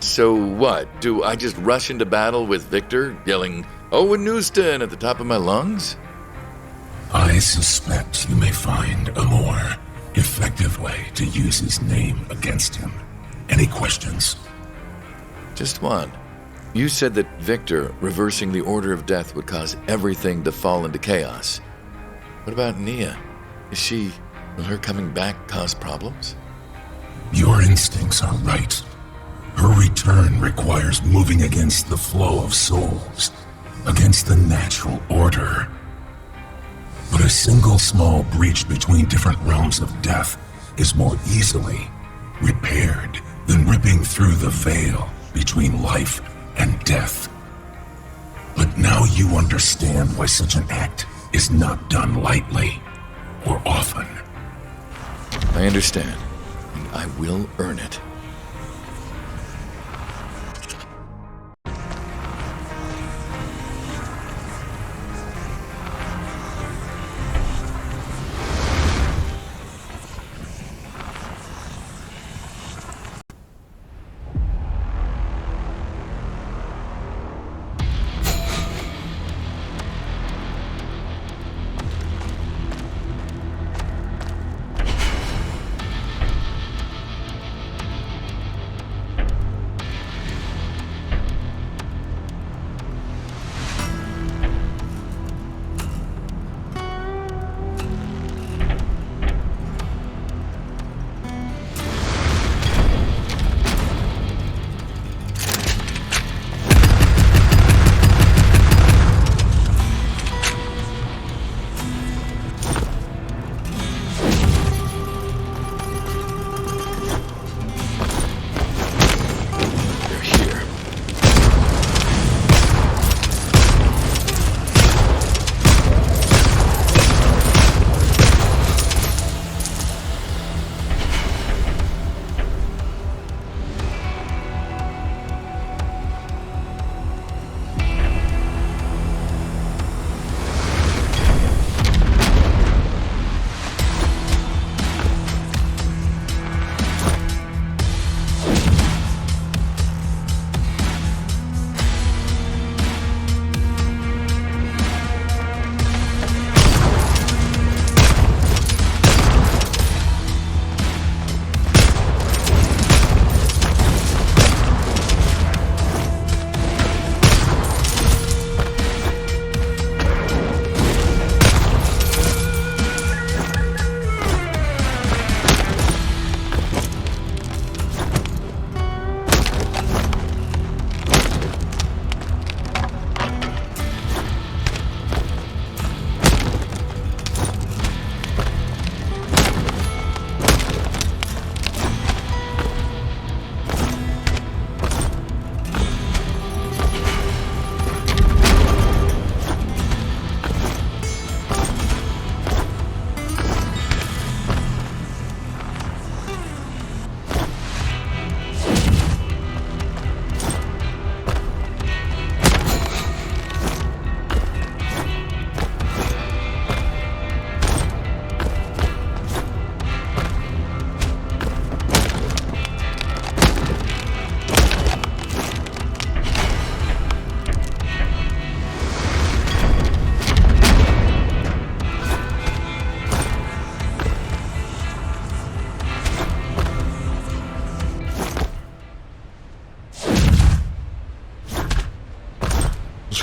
So what? Do I just rush into battle with Victor, yelling, Owen Newston at the top of my lungs? I suspect you may find a more effective way to use his name against him. Any questions? Just one. You said that Victor reversing the order of death would cause everything to fall into chaos. What about Nia? Will her coming back cause problems? Your instincts are right. Her return requires moving against the flow of souls, against the natural order. But a single small breach between different realms of death is more easily repaired than ripping through the veil between life and death. But now you understand why such an act is not done lightly or often. I understand, and I will earn it.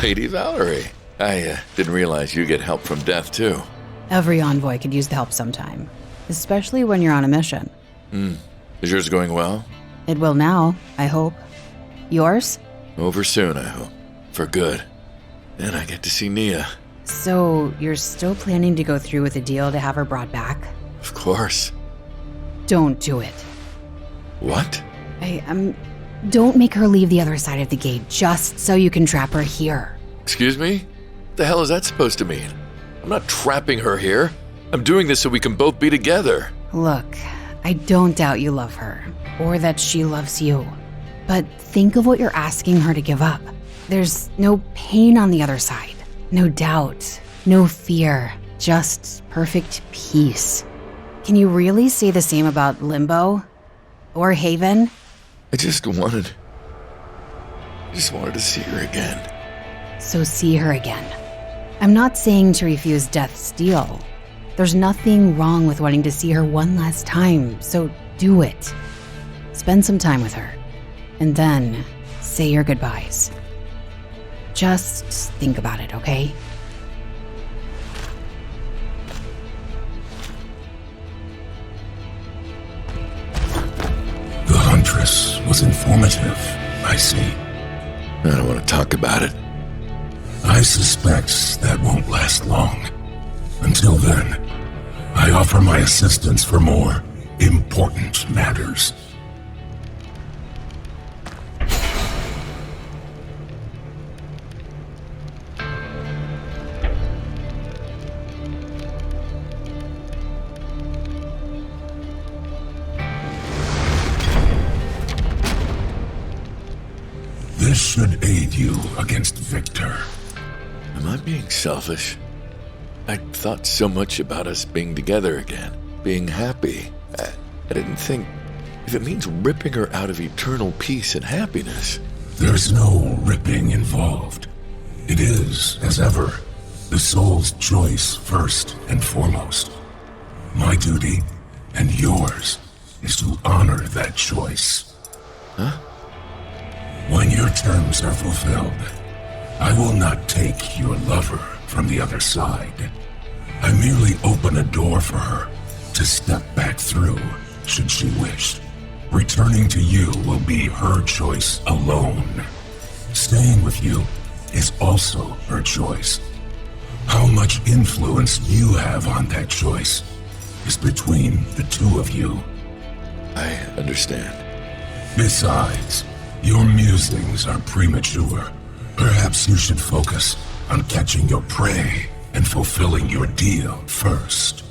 Lady Valerie. I didn't realize you get help from death, too. Every envoy could use the help sometime, especially when you're on a mission. Is yours going well? It will now, I hope. Yours? Over soon, I hope. For good. And I get to see Nia. So, you're still planning to go through with a deal to have her brought back? Of course. Don't do it. What? Don't make her leave the other side of the gate just so you can trap her here. Excuse me? What the hell is that supposed to mean? I'm not trapping her here. I'm doing this so we can both be together. Look, I don't doubt you love her, or that she loves you. But think of what you're asking her to give up. There's no pain on the other side, no doubt, no fear, just perfect peace. Can you really say the same about Limbo? Or Haven? I just wanted to see her again. So see her again. I'm not saying to refuse Death's deal. There's nothing wrong with wanting to see her one last time, so do it. Spend some time with her, and then say your goodbyes. Just think about it, okay? The Huntress was informative, I see. I don't want to talk about it. I suspect that won't last long. Until then, I offer my assistance for more important matters. This should aid you against Victor. Am I being selfish? I thought so much about us being together again, being happy. I didn't think if it means ripping her out of eternal peace and happiness. There's no ripping involved. It is, as ever, the soul's choice first and foremost. My duty, and yours, is to honor that choice. Huh? When your terms are fulfilled, I will not take your lover from the other side. I merely open a door for her to step back through, should she wish. Returning to you will be her choice alone. Staying with you is also her choice. How much influence you have on that choice is between the two of you. I understand. Besides, your musings are premature. Perhaps you should focus on catching your prey and fulfilling your deal first.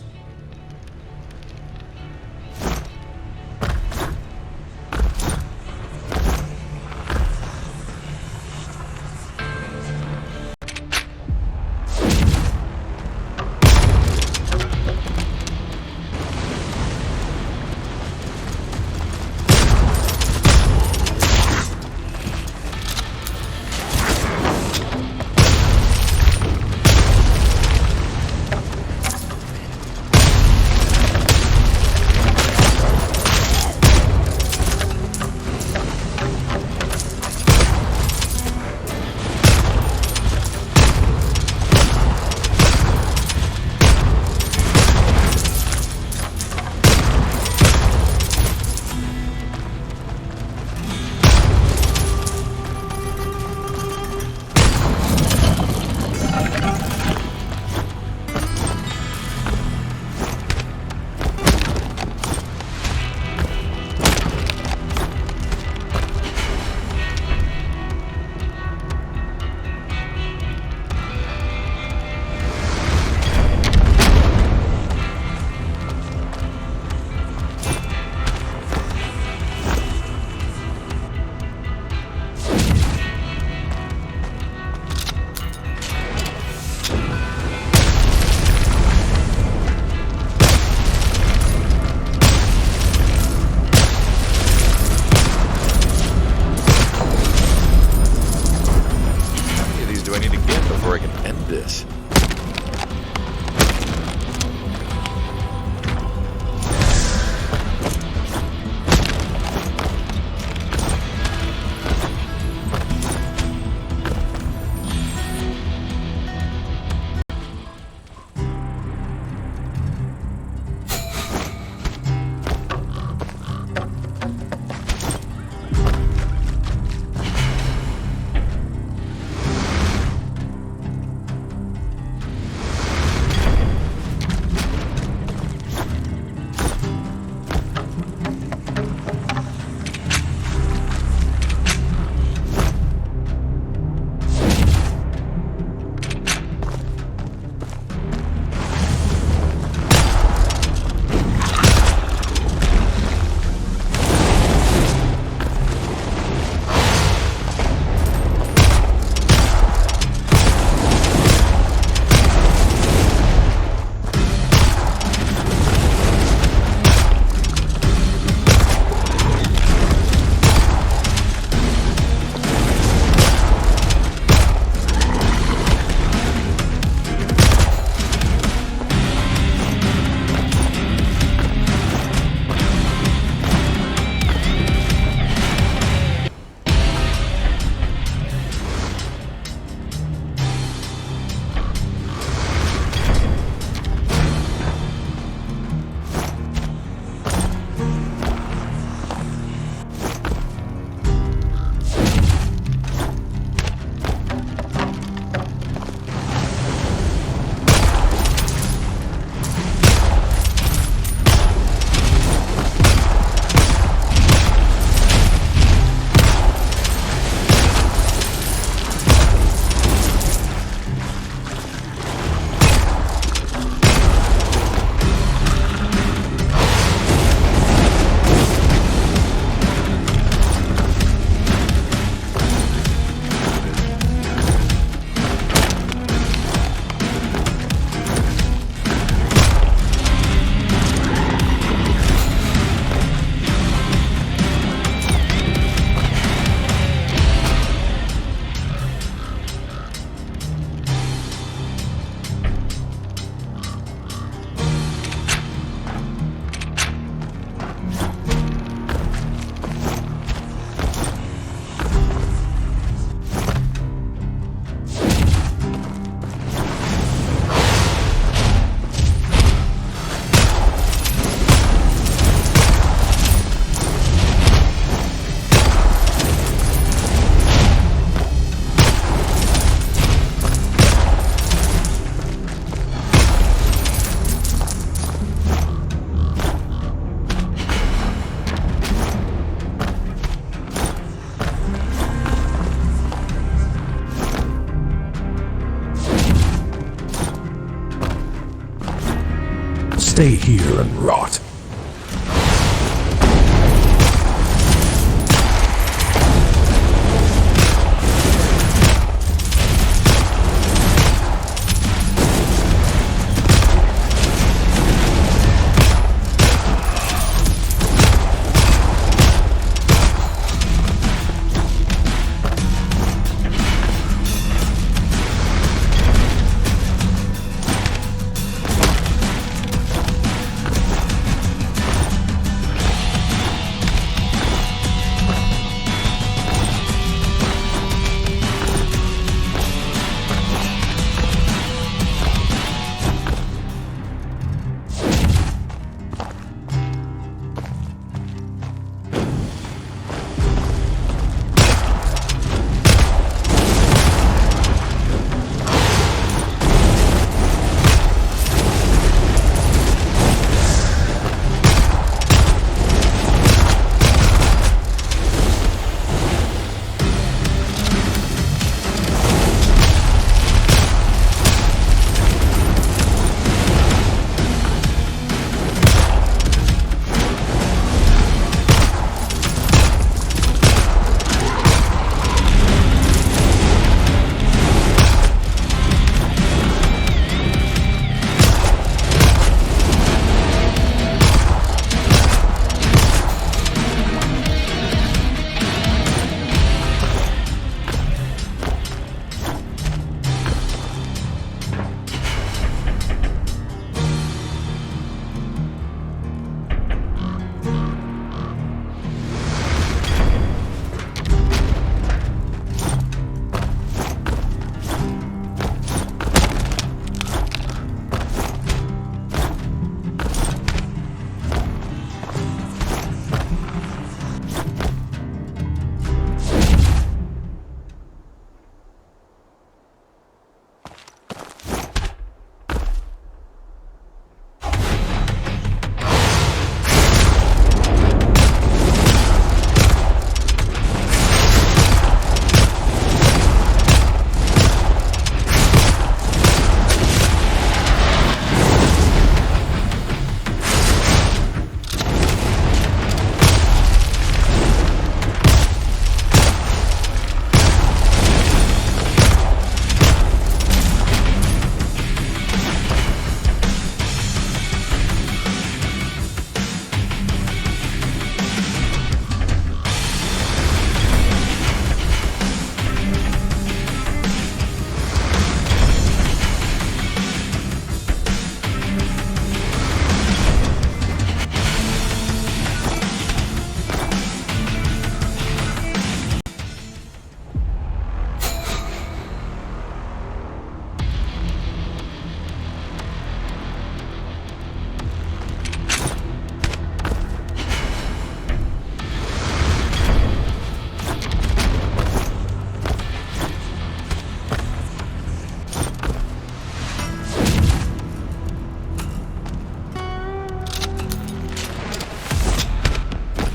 this. stay here and rot.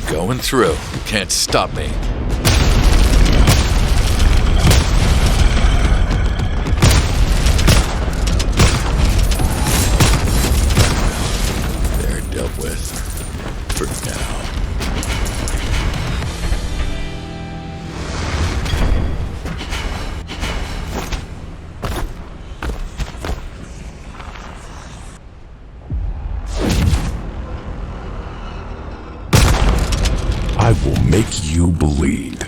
Going through. You can't stop me. They're dealt with. For now. I will make you bleed.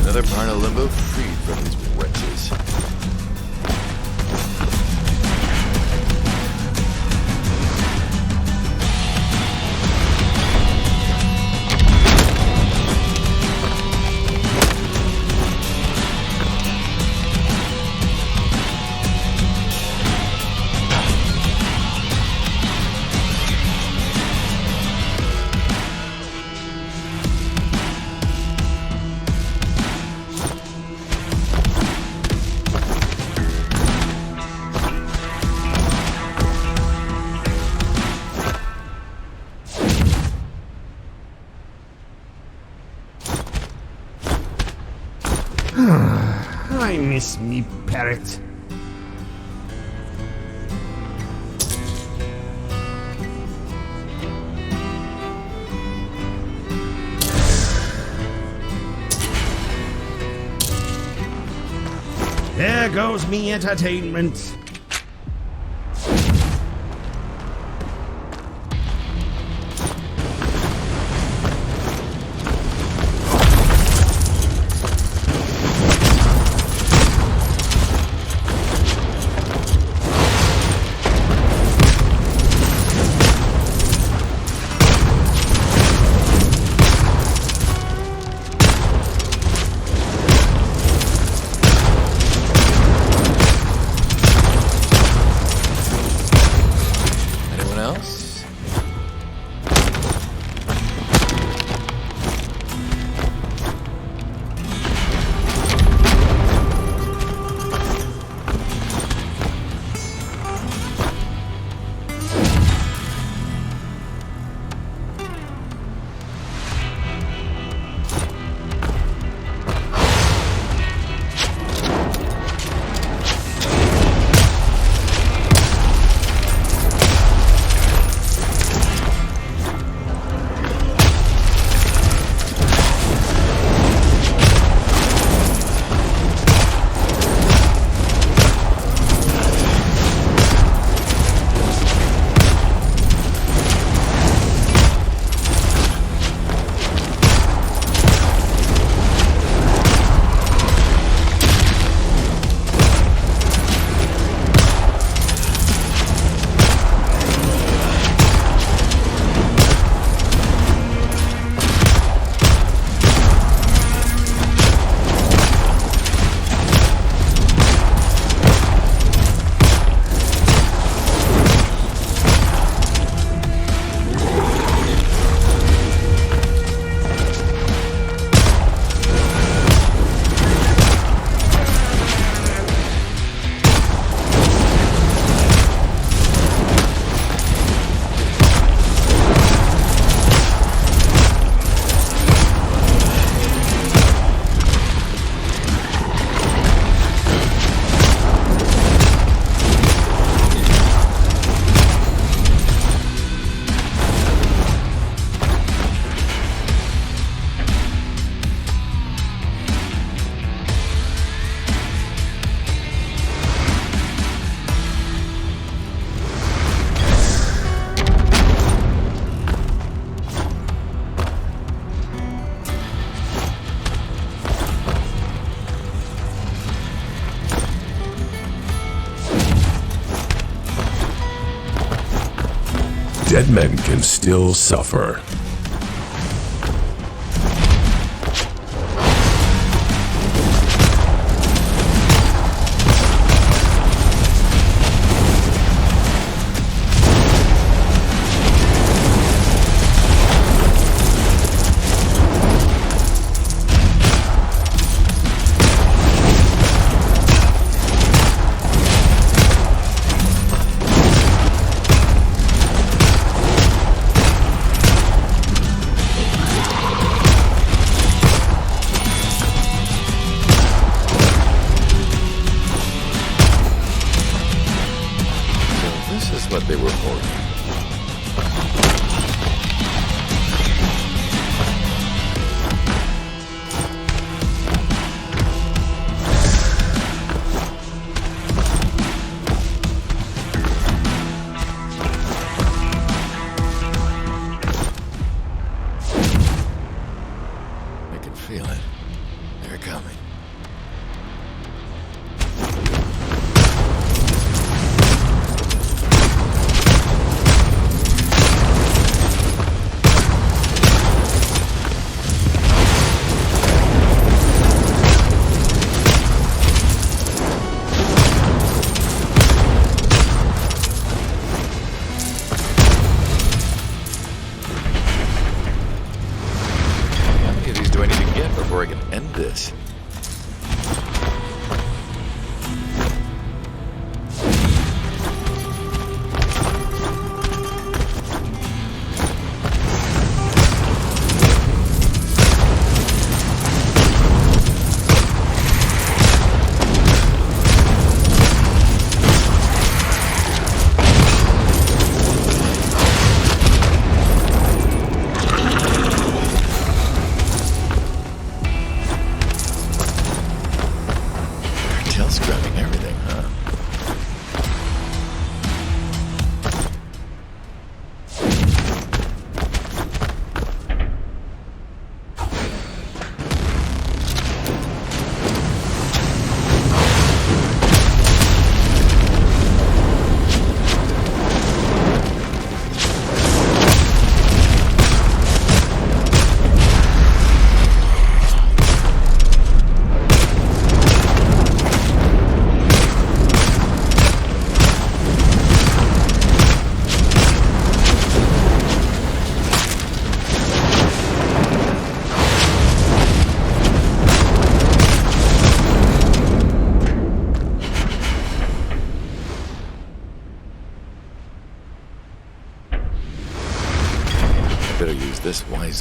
Another part of Limbo freed from these wretches. I miss me parrot. There goes me entertainment. Dead men can still suffer. What they were holding. I can feel it. They're coming. Do I need to get before I can end this?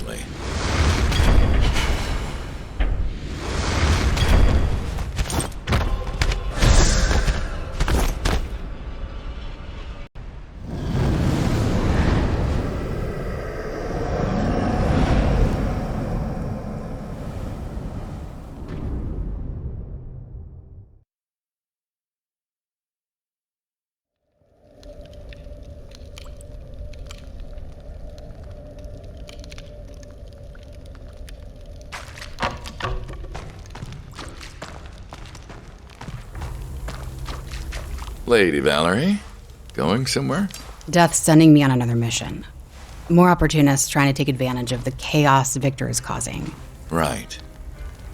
seriously. Lady Valerie, going somewhere? Death's sending me on another mission. More opportunists trying to take advantage of the chaos Victor is causing. Right.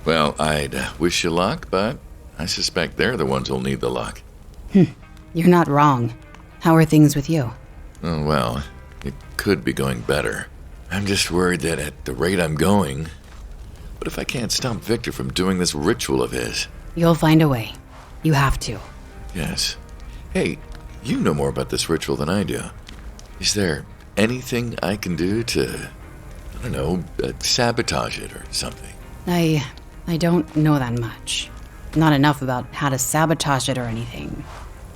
Well, I'd wish you luck, but I suspect they're the ones who'll need the luck. You're not wrong. How are things with you? Oh, well, it could be going better. I'm just worried that at the rate I'm going, what if I can't stop Victor from doing this ritual of his? You'll find a way. You have to. Yes. Hey, you know more about this ritual than I do. Is there anything I can do to, I don't know, sabotage it or something? I don't know that much. Not enough about how to sabotage it or anything.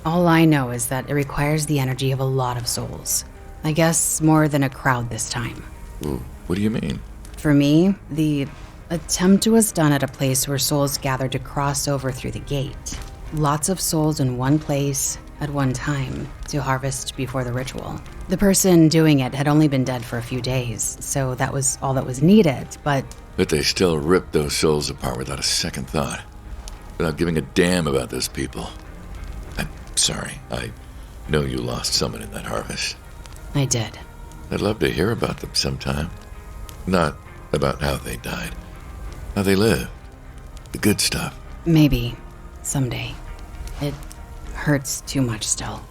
All I know is that it requires the energy of a lot of souls. I guess more than a crowd this time. Ooh, what do you mean? For me, the attempt was done at a place where souls gathered to cross over through the gate. Lots of souls in one place at one time to harvest before the ritual. The person doing it had only been dead for a few days, so that was all that was needed, but They still ripped those souls apart without a second thought. Without giving a damn about those people. I'm sorry, I know you lost someone in that harvest. I did. I'd love to hear about them sometime. Not about how they died. How they live. The good stuff. Maybe. Someday. It hurts too much still.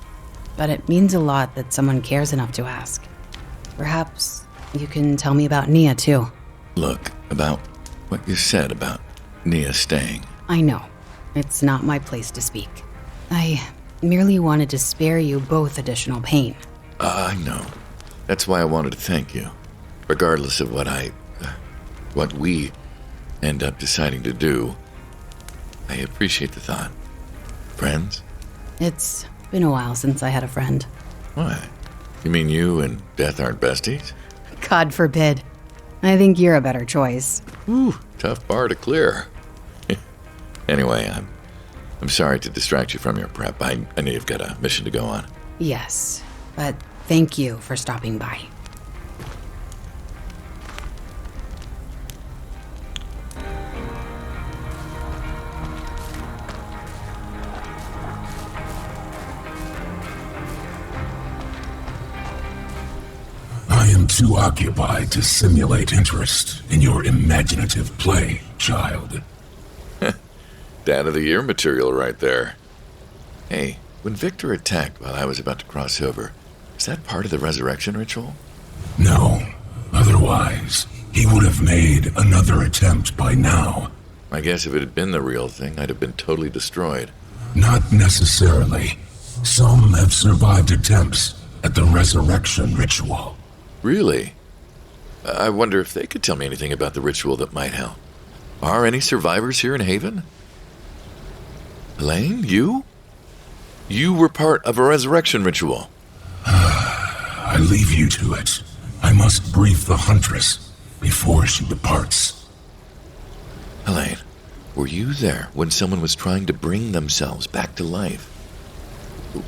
But it means a lot that someone cares enough to ask. Perhaps you can tell me about Nia too. Look, about what you said about Nia staying. I know. It's not my place to speak. I merely wanted to spare you both additional pain. I know. That's why I wanted to thank you. Regardless of what we end up deciding to do, I appreciate the thought. Friends? It's been a while since I had a friend. What? You mean you and Death aren't besties? God forbid. I think you're a better choice. Ooh, tough bar to clear. Anyway, I'm sorry to distract you from your prep. I know you've got a mission to go on. Yes, but thank you for stopping by. I am too occupied to simulate interest in your imaginative play, child. Dad of the Year material right there. Hey, when Victor attacked while I was about to cross over, is that part of the resurrection ritual? No, otherwise, he would have made another attempt by now. I guess if it had been the real thing, I'd have been totally destroyed. Not necessarily. Some have survived attempts at the resurrection ritual. Really? I wonder if they could tell me anything about the ritual that might help. Are any survivors here in Haven? Elaine, you? You were part of a resurrection ritual. I leave you to it. I must brief the Huntress before she departs. Elaine, were you there when someone was trying to bring themselves back to life?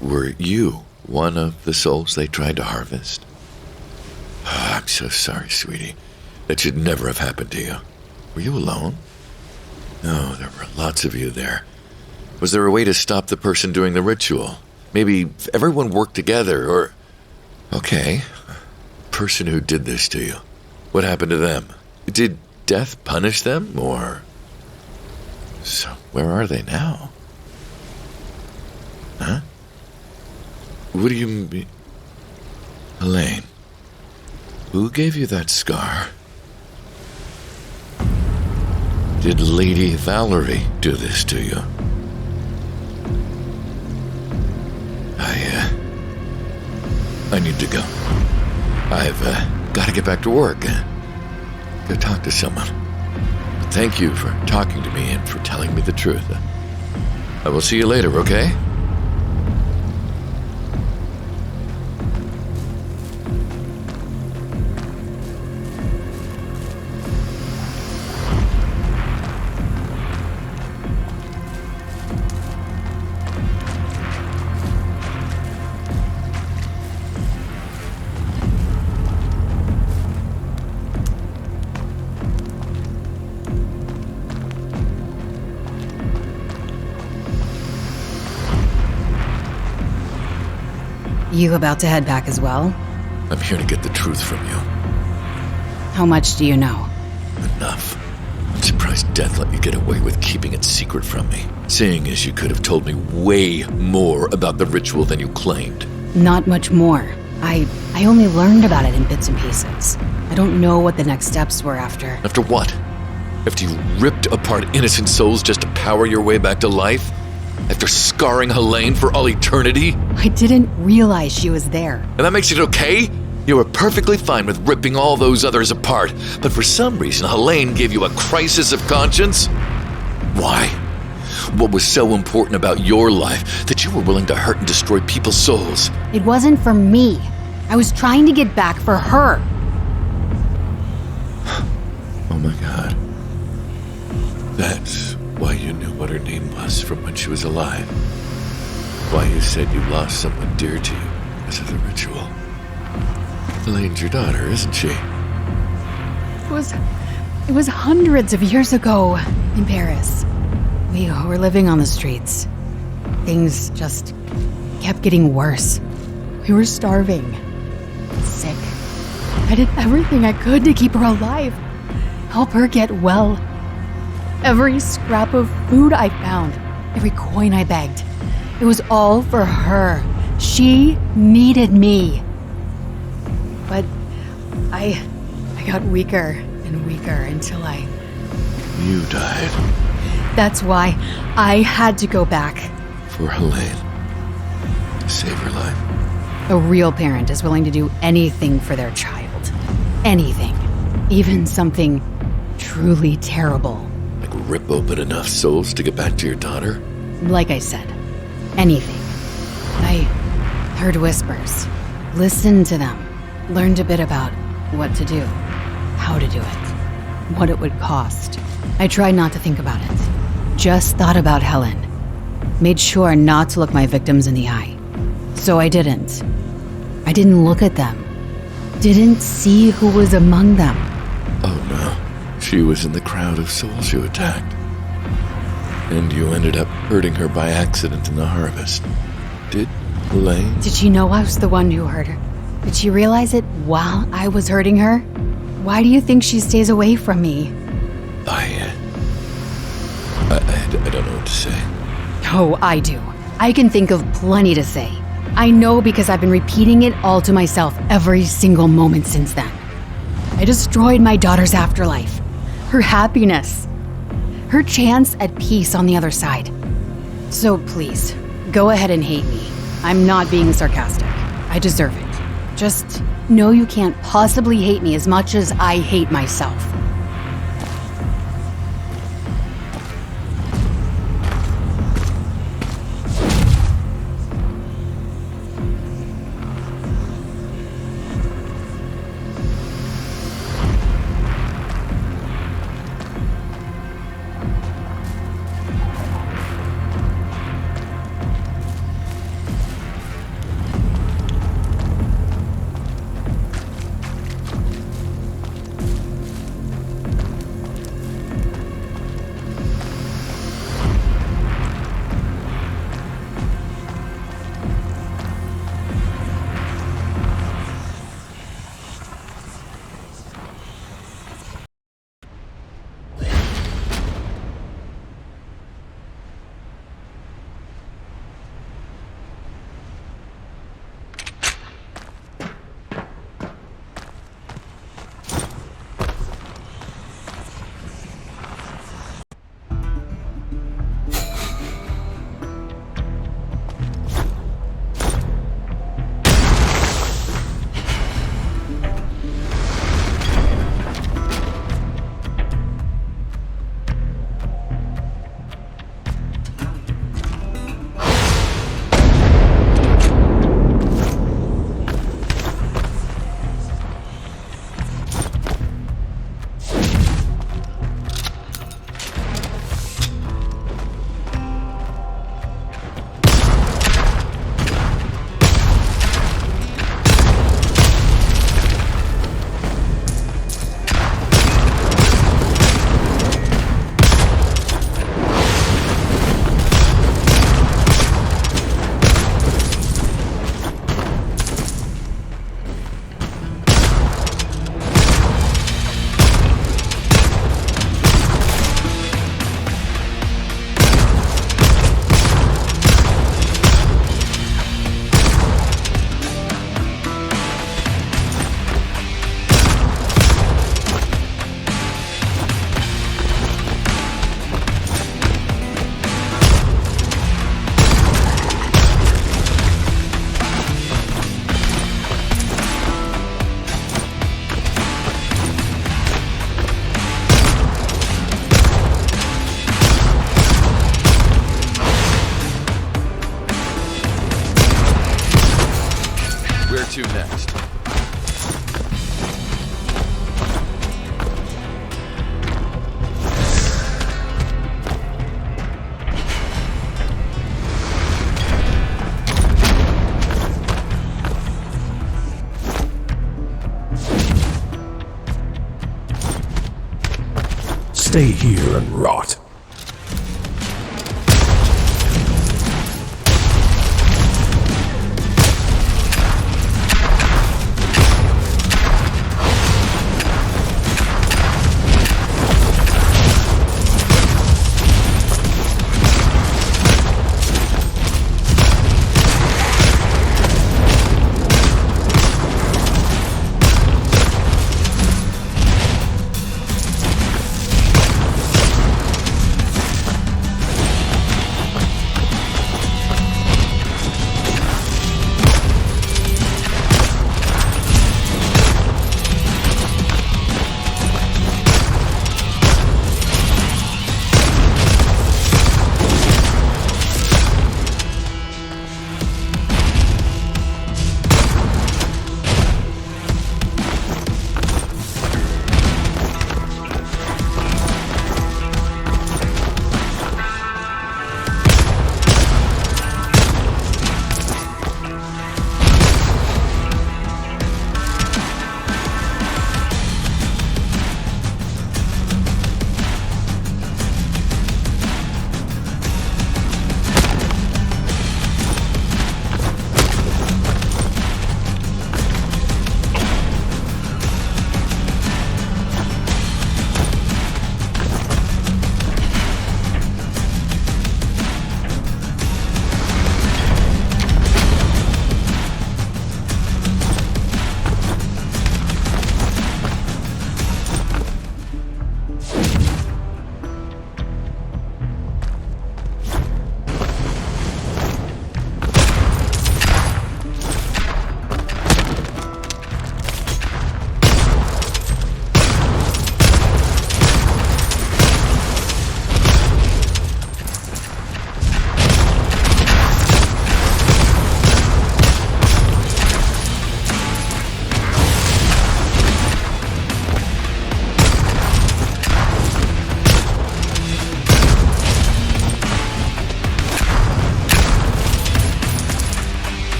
Were you one of the souls they tried to harvest? I'm so sorry, sweetie. That should never have happened to you. Were you alone? No, there were lots of you there. Was there a way to stop the person doing the ritual? Maybe if everyone worked together, or... Okay. Person who did this to you. What happened to them? Did Death punish them, or... So, where are they now? Huh? What do you mean? Elaine, who gave you that scar? Did Lady Valerie do this to you? I need to go. I've got to get back to work. Go talk to someone. But thank you for talking to me and for telling me the truth. I will see you later, okay? You about to head back as well? I'm here to get the truth from you. How much do you know? Enough. I'm surprised Death let you get away with keeping it secret from me. Seeing as you could have told me way more about the ritual than you claimed. Not much more. I only learned about it in bits and pieces. I don't know what the next steps were after. After what? After you ripped apart innocent souls just to power your way back to life? After scarring Helene for all eternity? I didn't realize she was there. And that makes it okay? You were perfectly fine with ripping all those others apart, but for some reason Helene gave you a crisis of conscience? Why? What was so important about your life that you were willing to hurt and destroy people's souls? It wasn't for me. I was trying to get back for her. Oh my God. That's why you knew what her name was from when she was alive. Why you said you lost someone dear to you because of the ritual. Helene's your daughter, isn't she? It was hundreds of years ago in Paris. We were living on the streets. Things just kept getting worse. We were starving, sick. I did everything I could to keep her alive, help her get well. Every scrap of food I found, every coin I begged, it was all for her. She needed me. But I got weaker and weaker until You died. That's why I had to go back. For Helene. To save her life. A real parent is willing to do anything for their child. Anything. Even something truly terrible. Like rip open enough souls to get back to your daughter? Like I said, anything. I heard whispers, listened to them, learned a bit about what to do, how to do it, what it would cost. I tried not to think about it. Just thought about Helen. Made sure not to look my victims in the eye. So I didn't. I didn't look at them. Didn't see who was among them. Oh no. She was in the crowd of souls you attacked. And you ended up hurting her by accident in the harvest. Did Helene? Did she know I was the one who hurt her? Did she realize it while I was hurting her? Why do you think she stays away from me? I don't know what to say. Oh, I do. I can think of plenty to say. I know because I've been repeating it all to myself every single moment since then. I destroyed my daughter's afterlife, her happiness, her chance at peace on the other side. So please, go ahead and hate me. I'm not being sarcastic. I deserve it. Just know you can't possibly hate me as much as I hate myself. stay here and rot.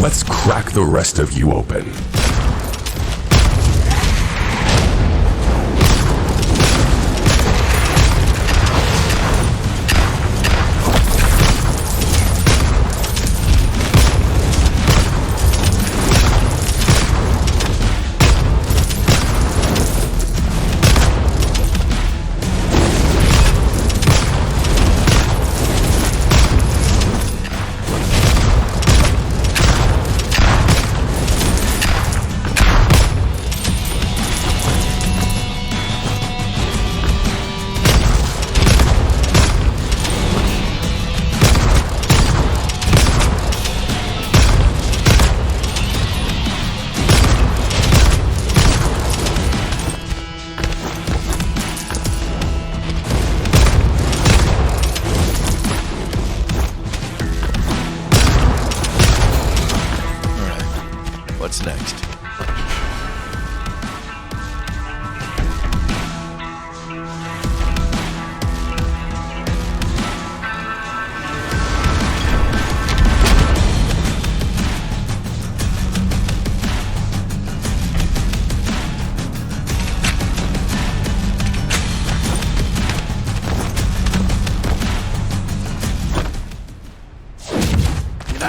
Let's crack the rest of you open.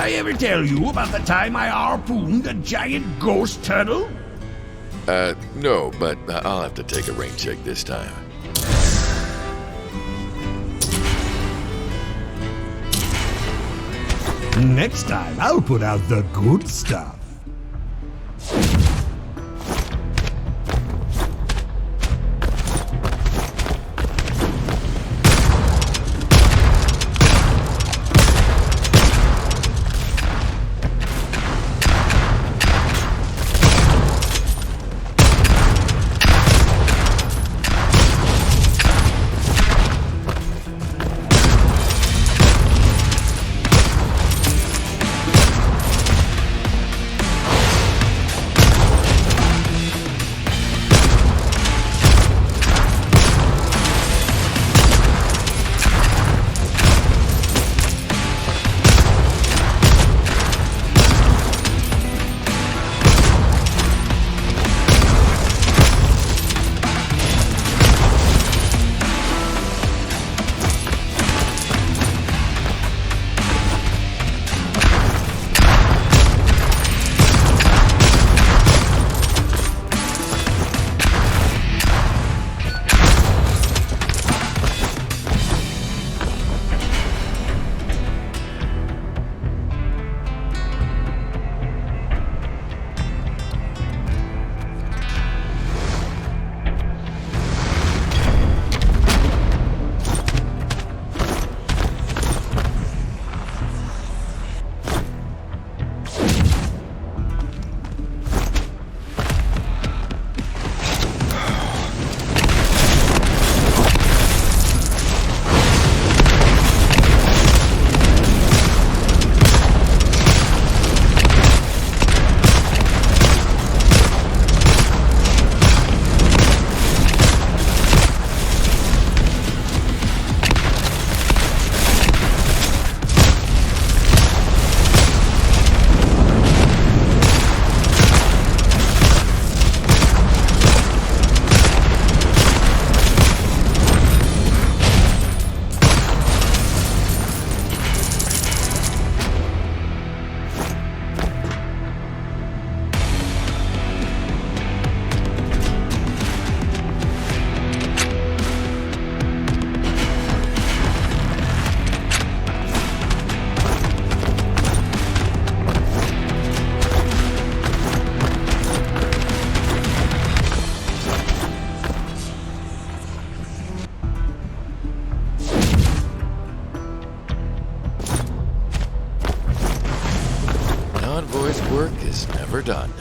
I ever tell you about the time I harpooned a giant ghost turtle? No, but I'll have to take a rain check this time. Next time, I'll put out the good stuff. Envoy's work is never done.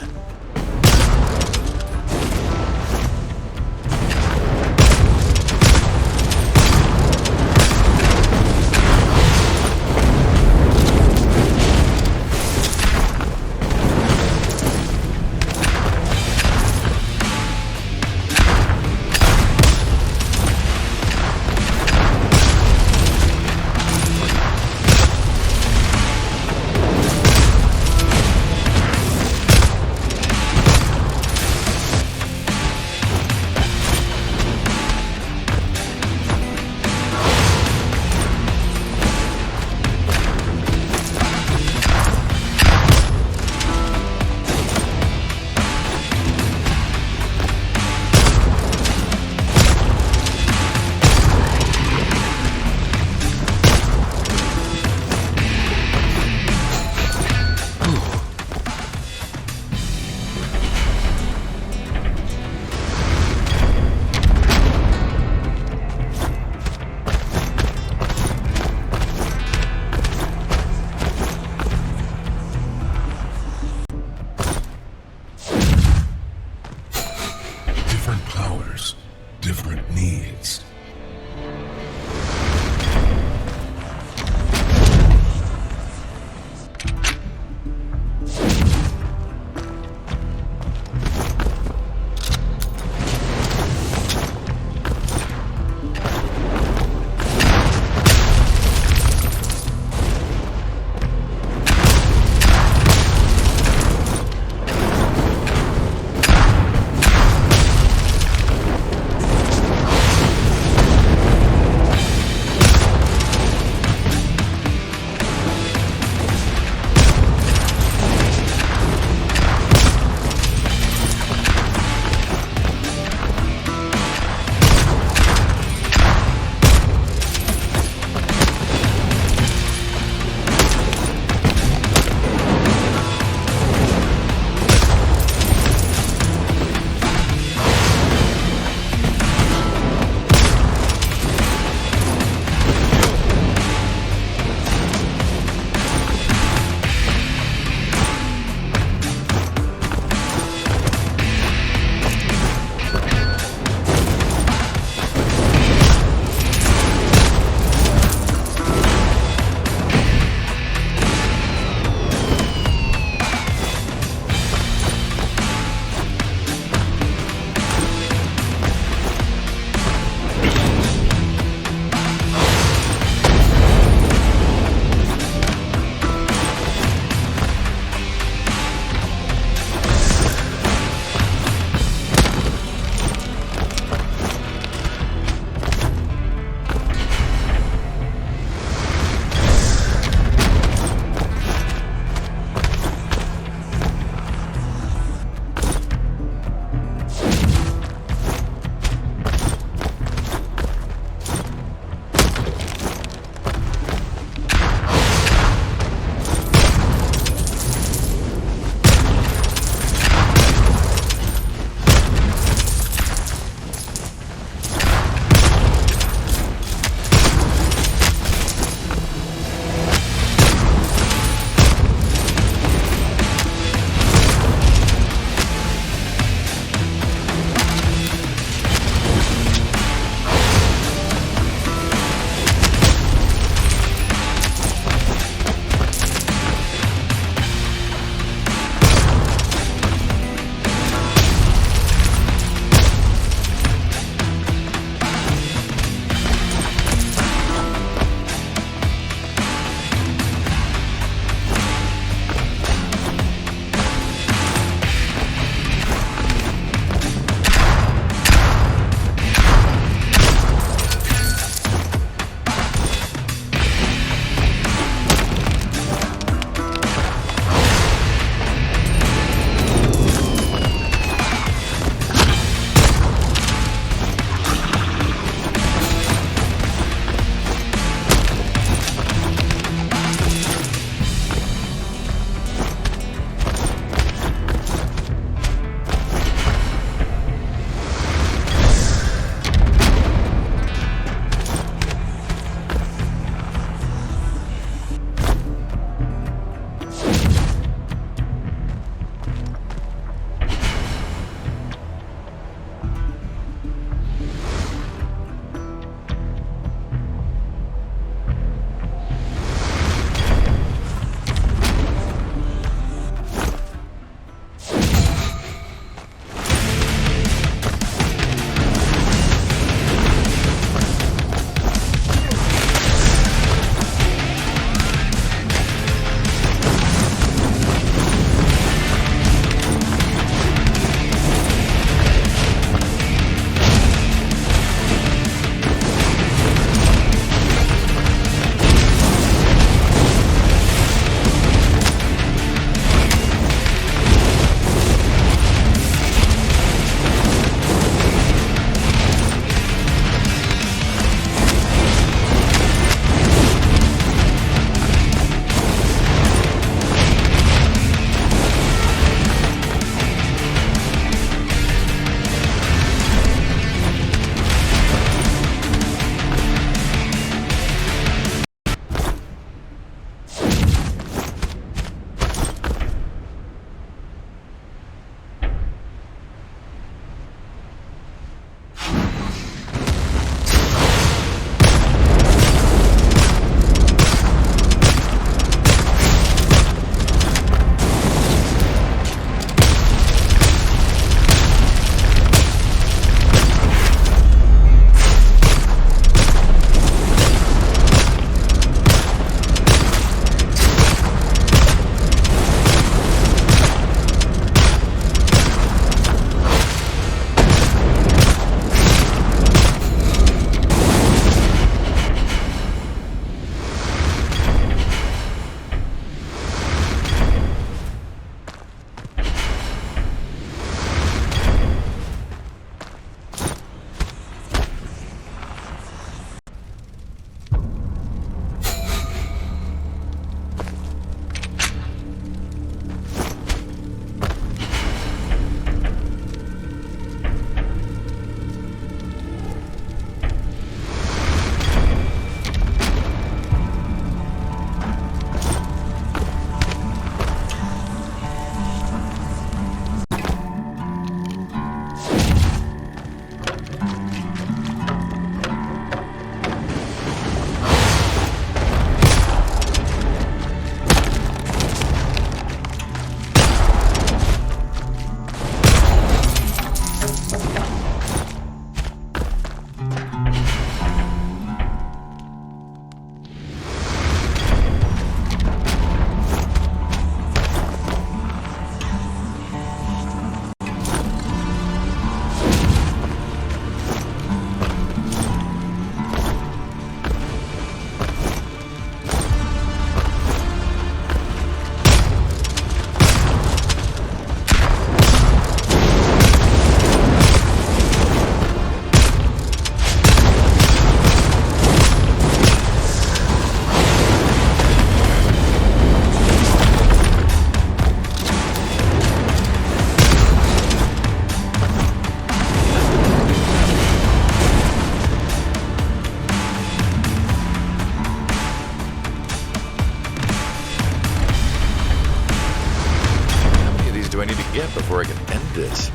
get before I can end this?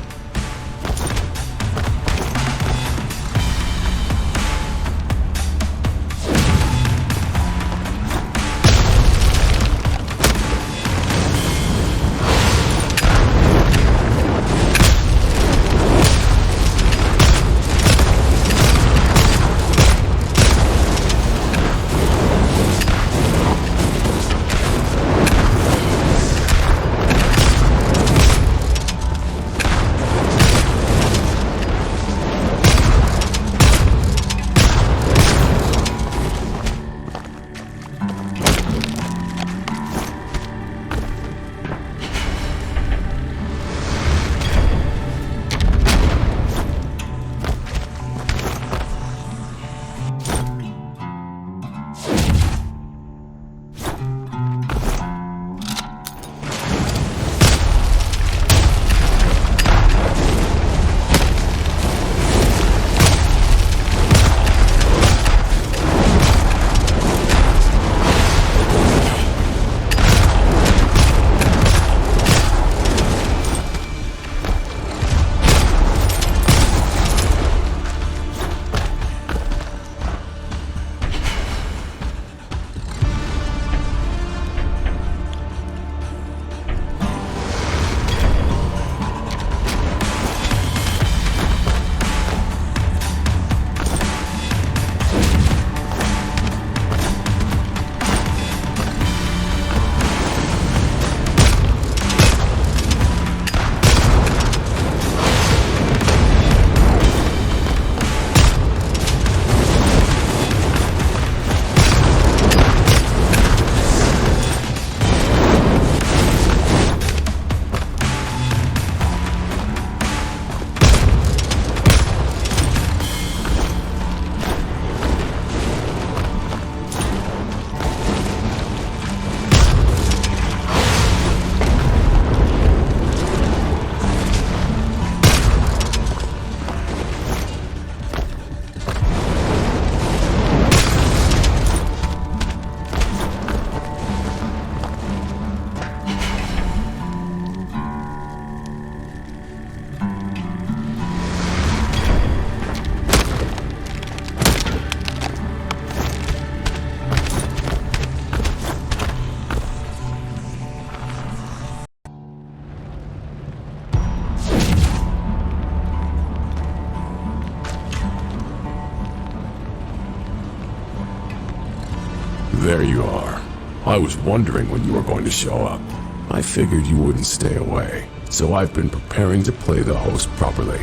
There you are. I was wondering when you were going to show up. I figured you wouldn't stay away, so I've been preparing to play the host properly.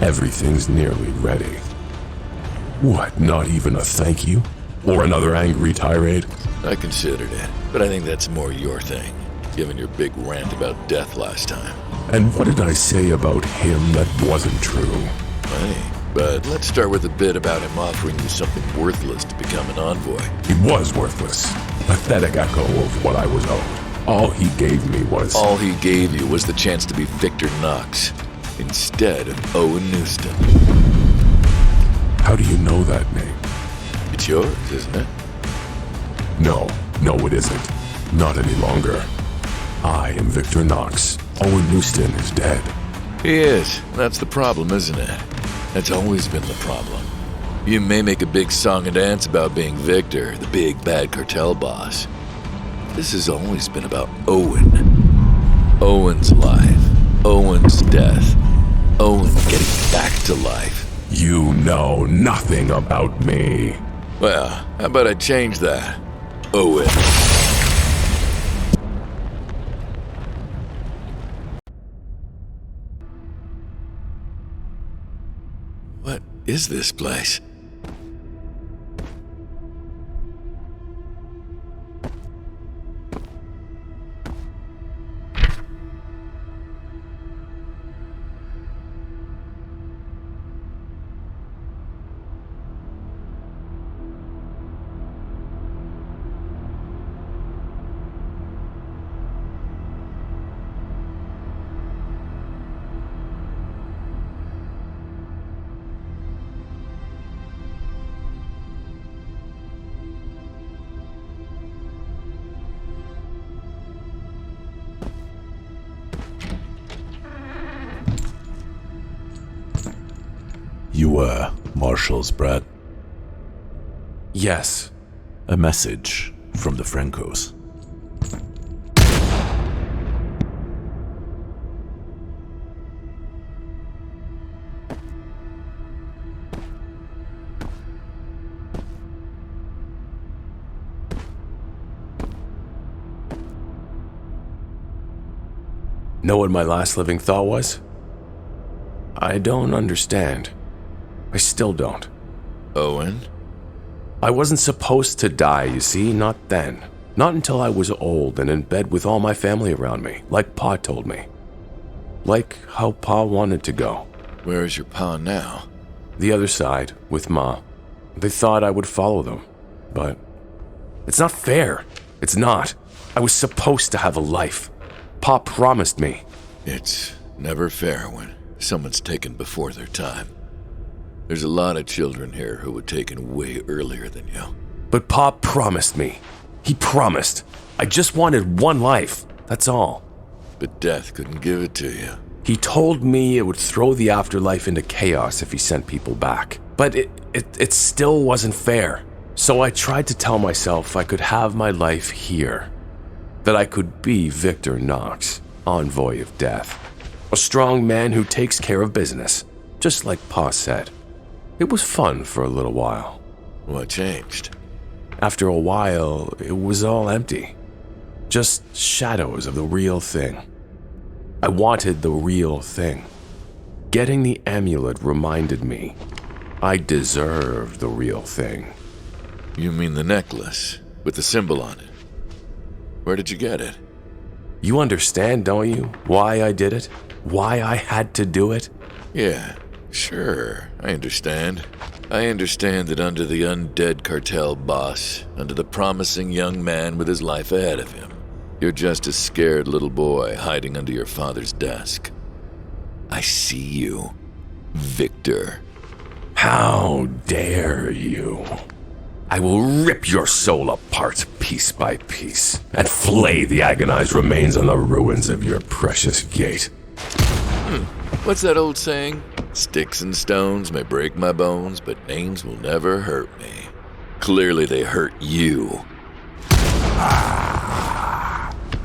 Everything's nearly ready. What, not even a thank you? Or another angry tirade? I considered it, but I think that's more your thing, given your big rant about death last time. And what did I say about him that wasn't true? Funny, but let's start with a bit about him offering you something worthless to become an envoy. He was worthless. Pathetic echo of what I was owed. All he gave me was... All he gave you was the chance to be Victor Knox, instead of Owen Newston. How do you know that name? It's yours, isn't it? No, it isn't. Not any longer. I am Victor Knox. Owen Newston is dead. He is. That's the problem, isn't it? That's always been the problem. You may make a big song and dance about being Victor, the big bad cartel boss. This has always been about Owen. Owen's life. Owen's death. Owen getting back to life. You know nothing about me. Well, how about I change that? Owen. What is this place? You were Marshall's brat? Yes. A message from the Francos. Know what my last living thought was? I don't understand. I still don't. Owen? I wasn't supposed to die, you see, not then. Not until I was old and in bed with all my family around me, like Pa told me. Like how Pa wanted to go. Where is your pa now? The other side, with Ma. They thought I would follow them, but it's not fair. It's not. I was supposed to have a life. Pa promised me. It's never fair when someone's taken before their time. There's a lot of children here who were taken way earlier than you. But Pa promised me. He promised. I just wanted one life, that's all. But death couldn't give it to you. He told me it would throw the afterlife into chaos if he sent people back. But it still wasn't fair. So I tried to tell myself I could have my life here. That I could be Victor Knox, Envoy of Death. A strong man who takes care of business, just like Pa said. It was fun for a little while. What changed? After a while, it was all empty. Just shadows of the real thing. I wanted the real thing. Getting the amulet reminded me I deserved the real thing. You mean the necklace, with the symbol on it? Where did you get it? You understand, don't you, why I did it? Why I had to do it? Yeah, sure, I understand. I understand that under the undead cartel boss, under the promising young man with his life ahead of him, you're just a scared little boy hiding under your father's desk. I see you, Victor. How dare you? I will rip your soul apart piece by piece and flay the agonized remains on the ruins of your precious gate. What's that old saying? Sticks and stones may break my bones, but names will never hurt me. Clearly they hurt you.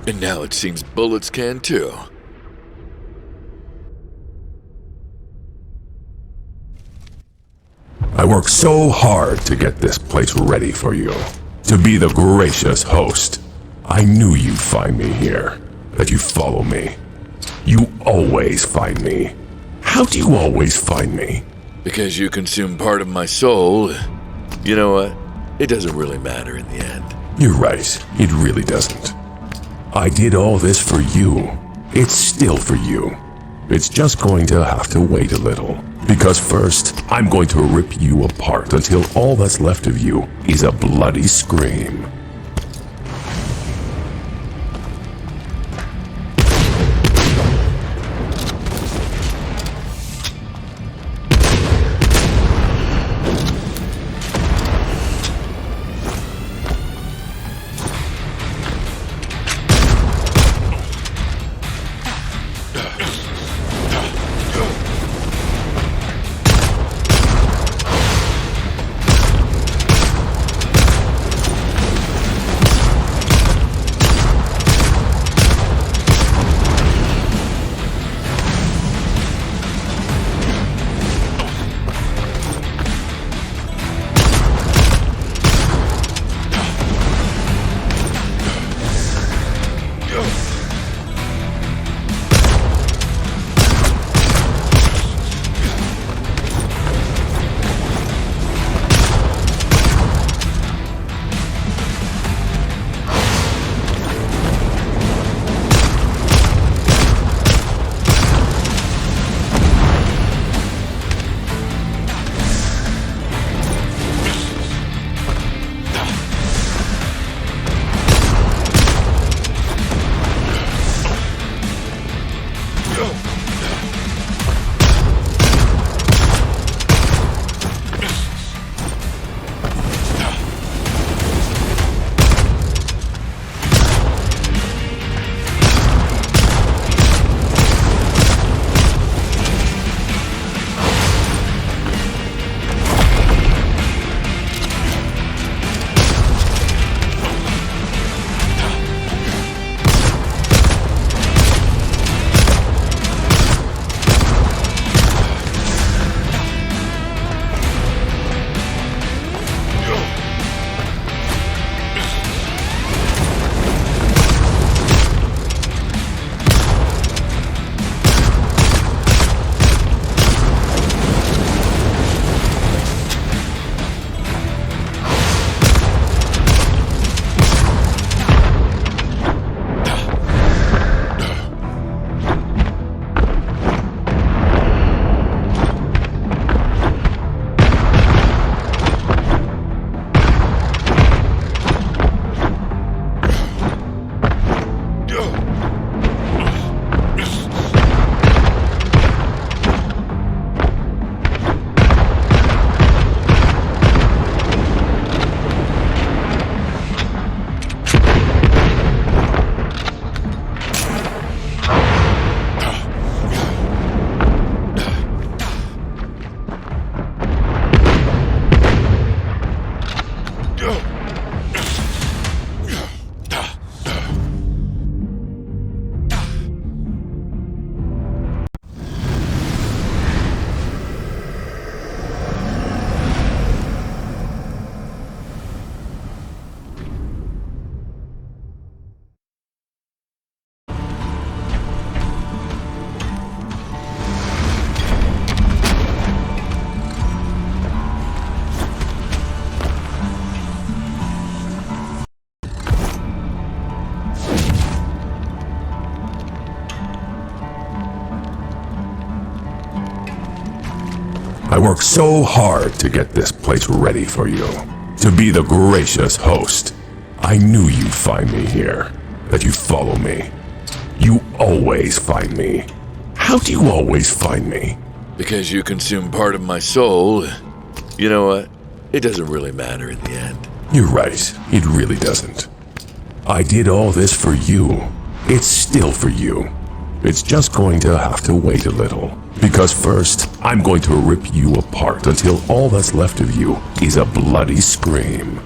And now it seems bullets can too. I worked so hard to get this place ready for you. To be the gracious host. I knew you'd find me here. That you'd follow me. You always find me. How do you always find me? Because you consume part of my soul. You know what? It doesn't really matter in the end. You're right. It really doesn't. I did all this for you. It's still for you. It's just going to have to wait a little. Because first, I'm going to rip you apart until all that's left of you is a bloody scream. I worked so hard to get this place ready for you. To be the gracious host. I knew you'd find me here. That you'd follow me. You always find me. How do you always find me? Because you consume part of my soul. You know what? It doesn't really matter in the end. You're right. It really doesn't. I did all this for you. It's still for you. It's just going to have to wait a little. Because first, I'm going to rip you apart until all that's left of you is a bloody scream.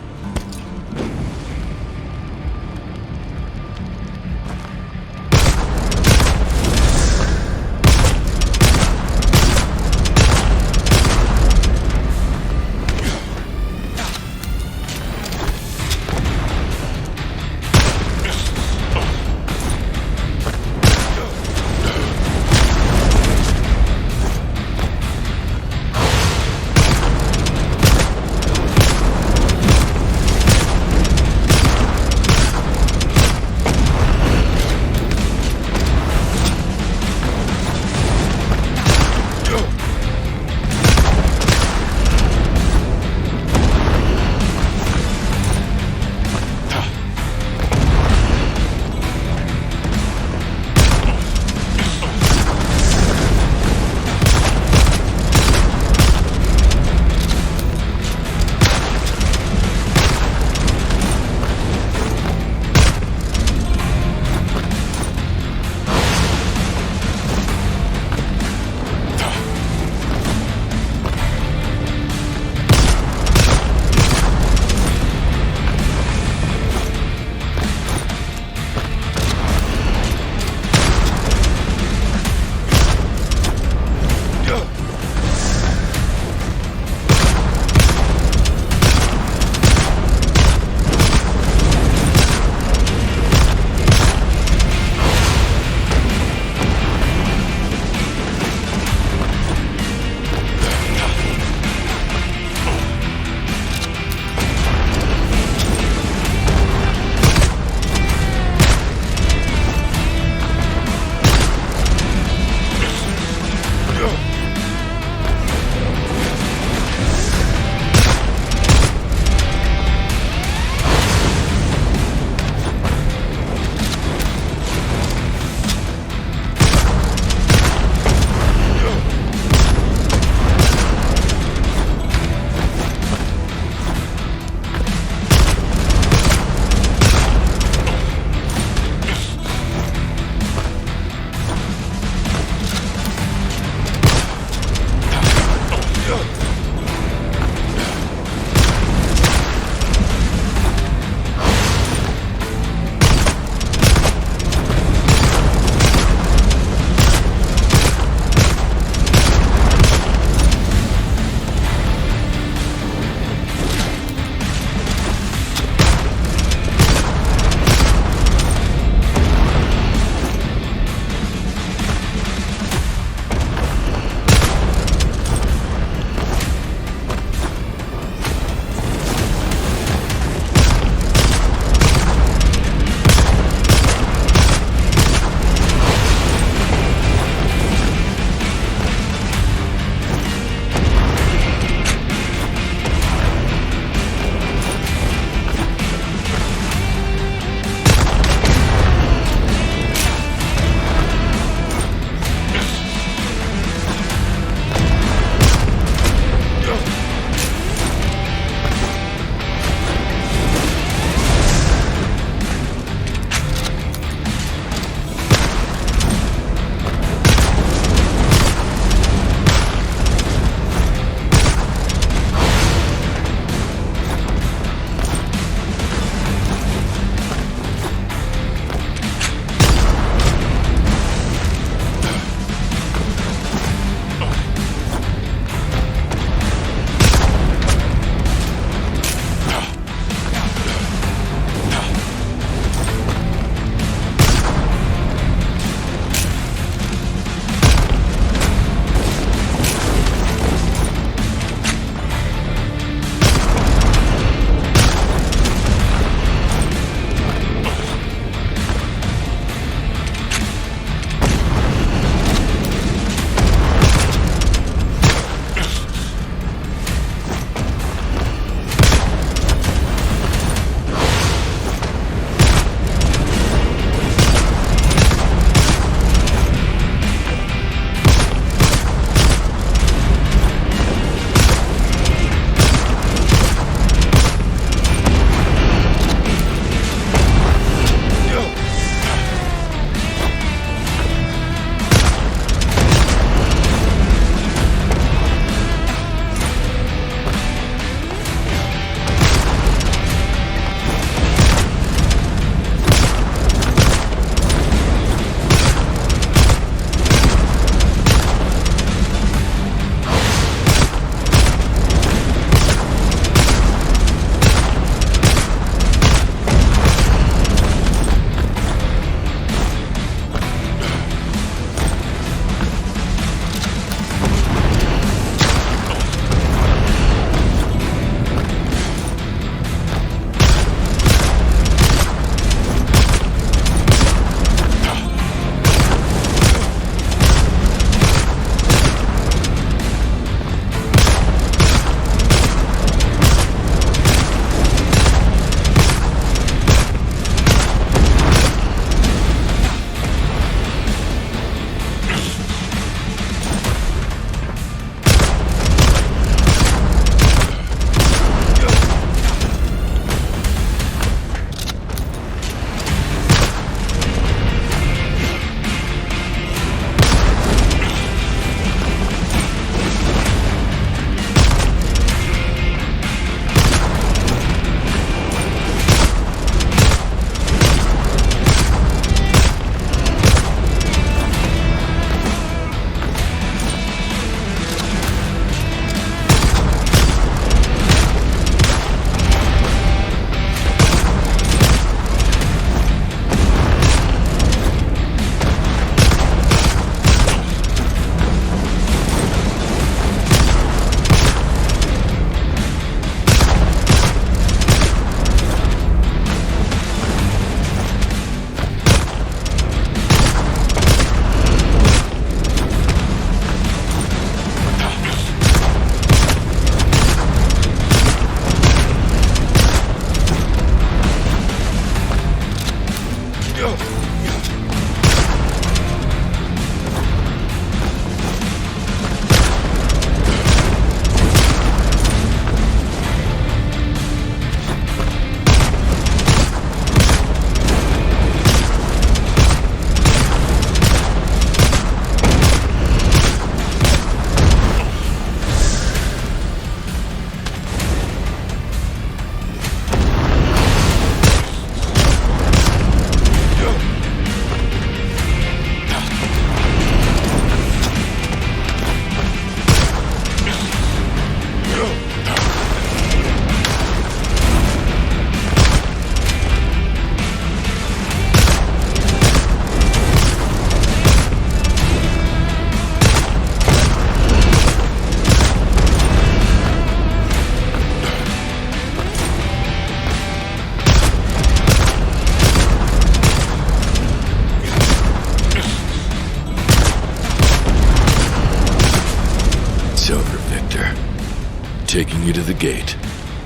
taking you to the gate.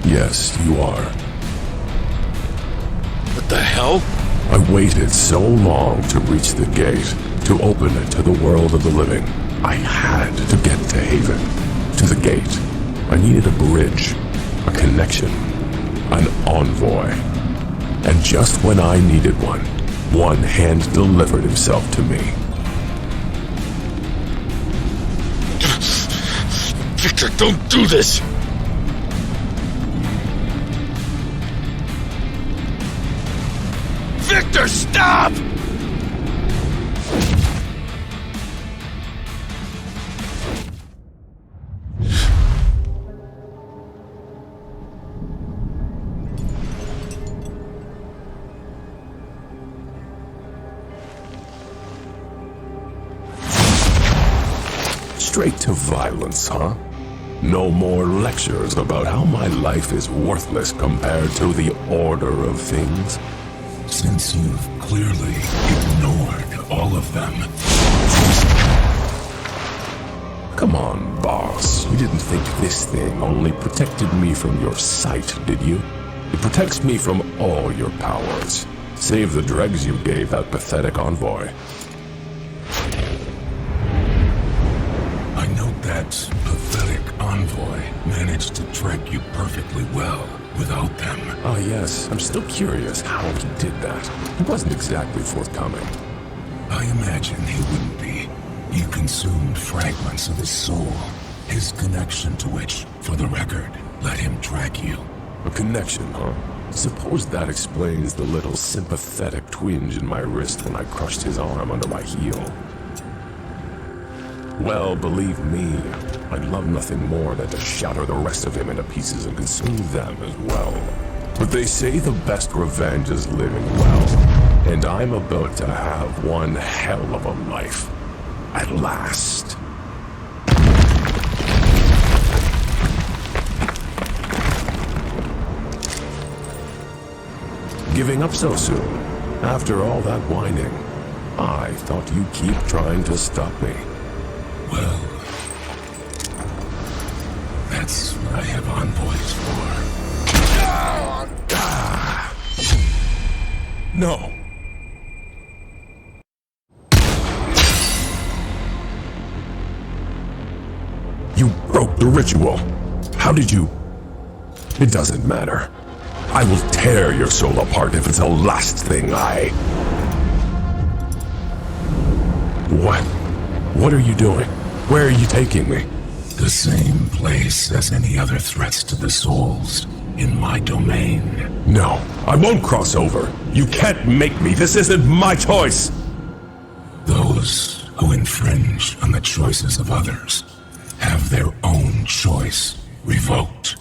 Yes, you are. What the hell? I waited so long to reach the gate, to open it to the world of the living. I had to get to Haven, to the gate. I needed a bridge, a connection, an envoy. And just when I needed one hand delivered himself to me. Victor, don't do this! Victor, stop! Straight to violence, huh? No more lectures about how my life is worthless compared to the order of things. Since you've clearly ignored all of them. Come on, boss. You didn't think this thing only protected me from your sight, did you? It protects me from all your powers. Save the dregs you gave that pathetic envoy. I note that pathetic envoy managed to track you perfectly well without them. Ah, yes. I'm still curious how he did that. He wasn't exactly forthcoming. I imagine he wouldn't be. You consumed fragments of his soul, his connection to which, for the record, let him track you. A connection, huh? Suppose that explains the little sympathetic twinge in my wrist when I crushed his arm under my heel. Well, believe me, I'd love nothing more than to shatter the rest of him into pieces and consume them as well. But they say the best revenge is living well, and I'm about to have one hell of a life. At last. Giving up so soon? After all that whining? I thought you'd keep trying to stop me. Well, that's what I have envoys for. No. You broke the ritual. How did you? It doesn't matter. I will tear your soul apart if it's the last thing I... What? What are you doing? Where are you taking me? The same place as any other threats to the souls. In my domain. No, I won't cross over. You can't make me. This isn't my choice. Those who infringe on the choices of others have their own choice revoked.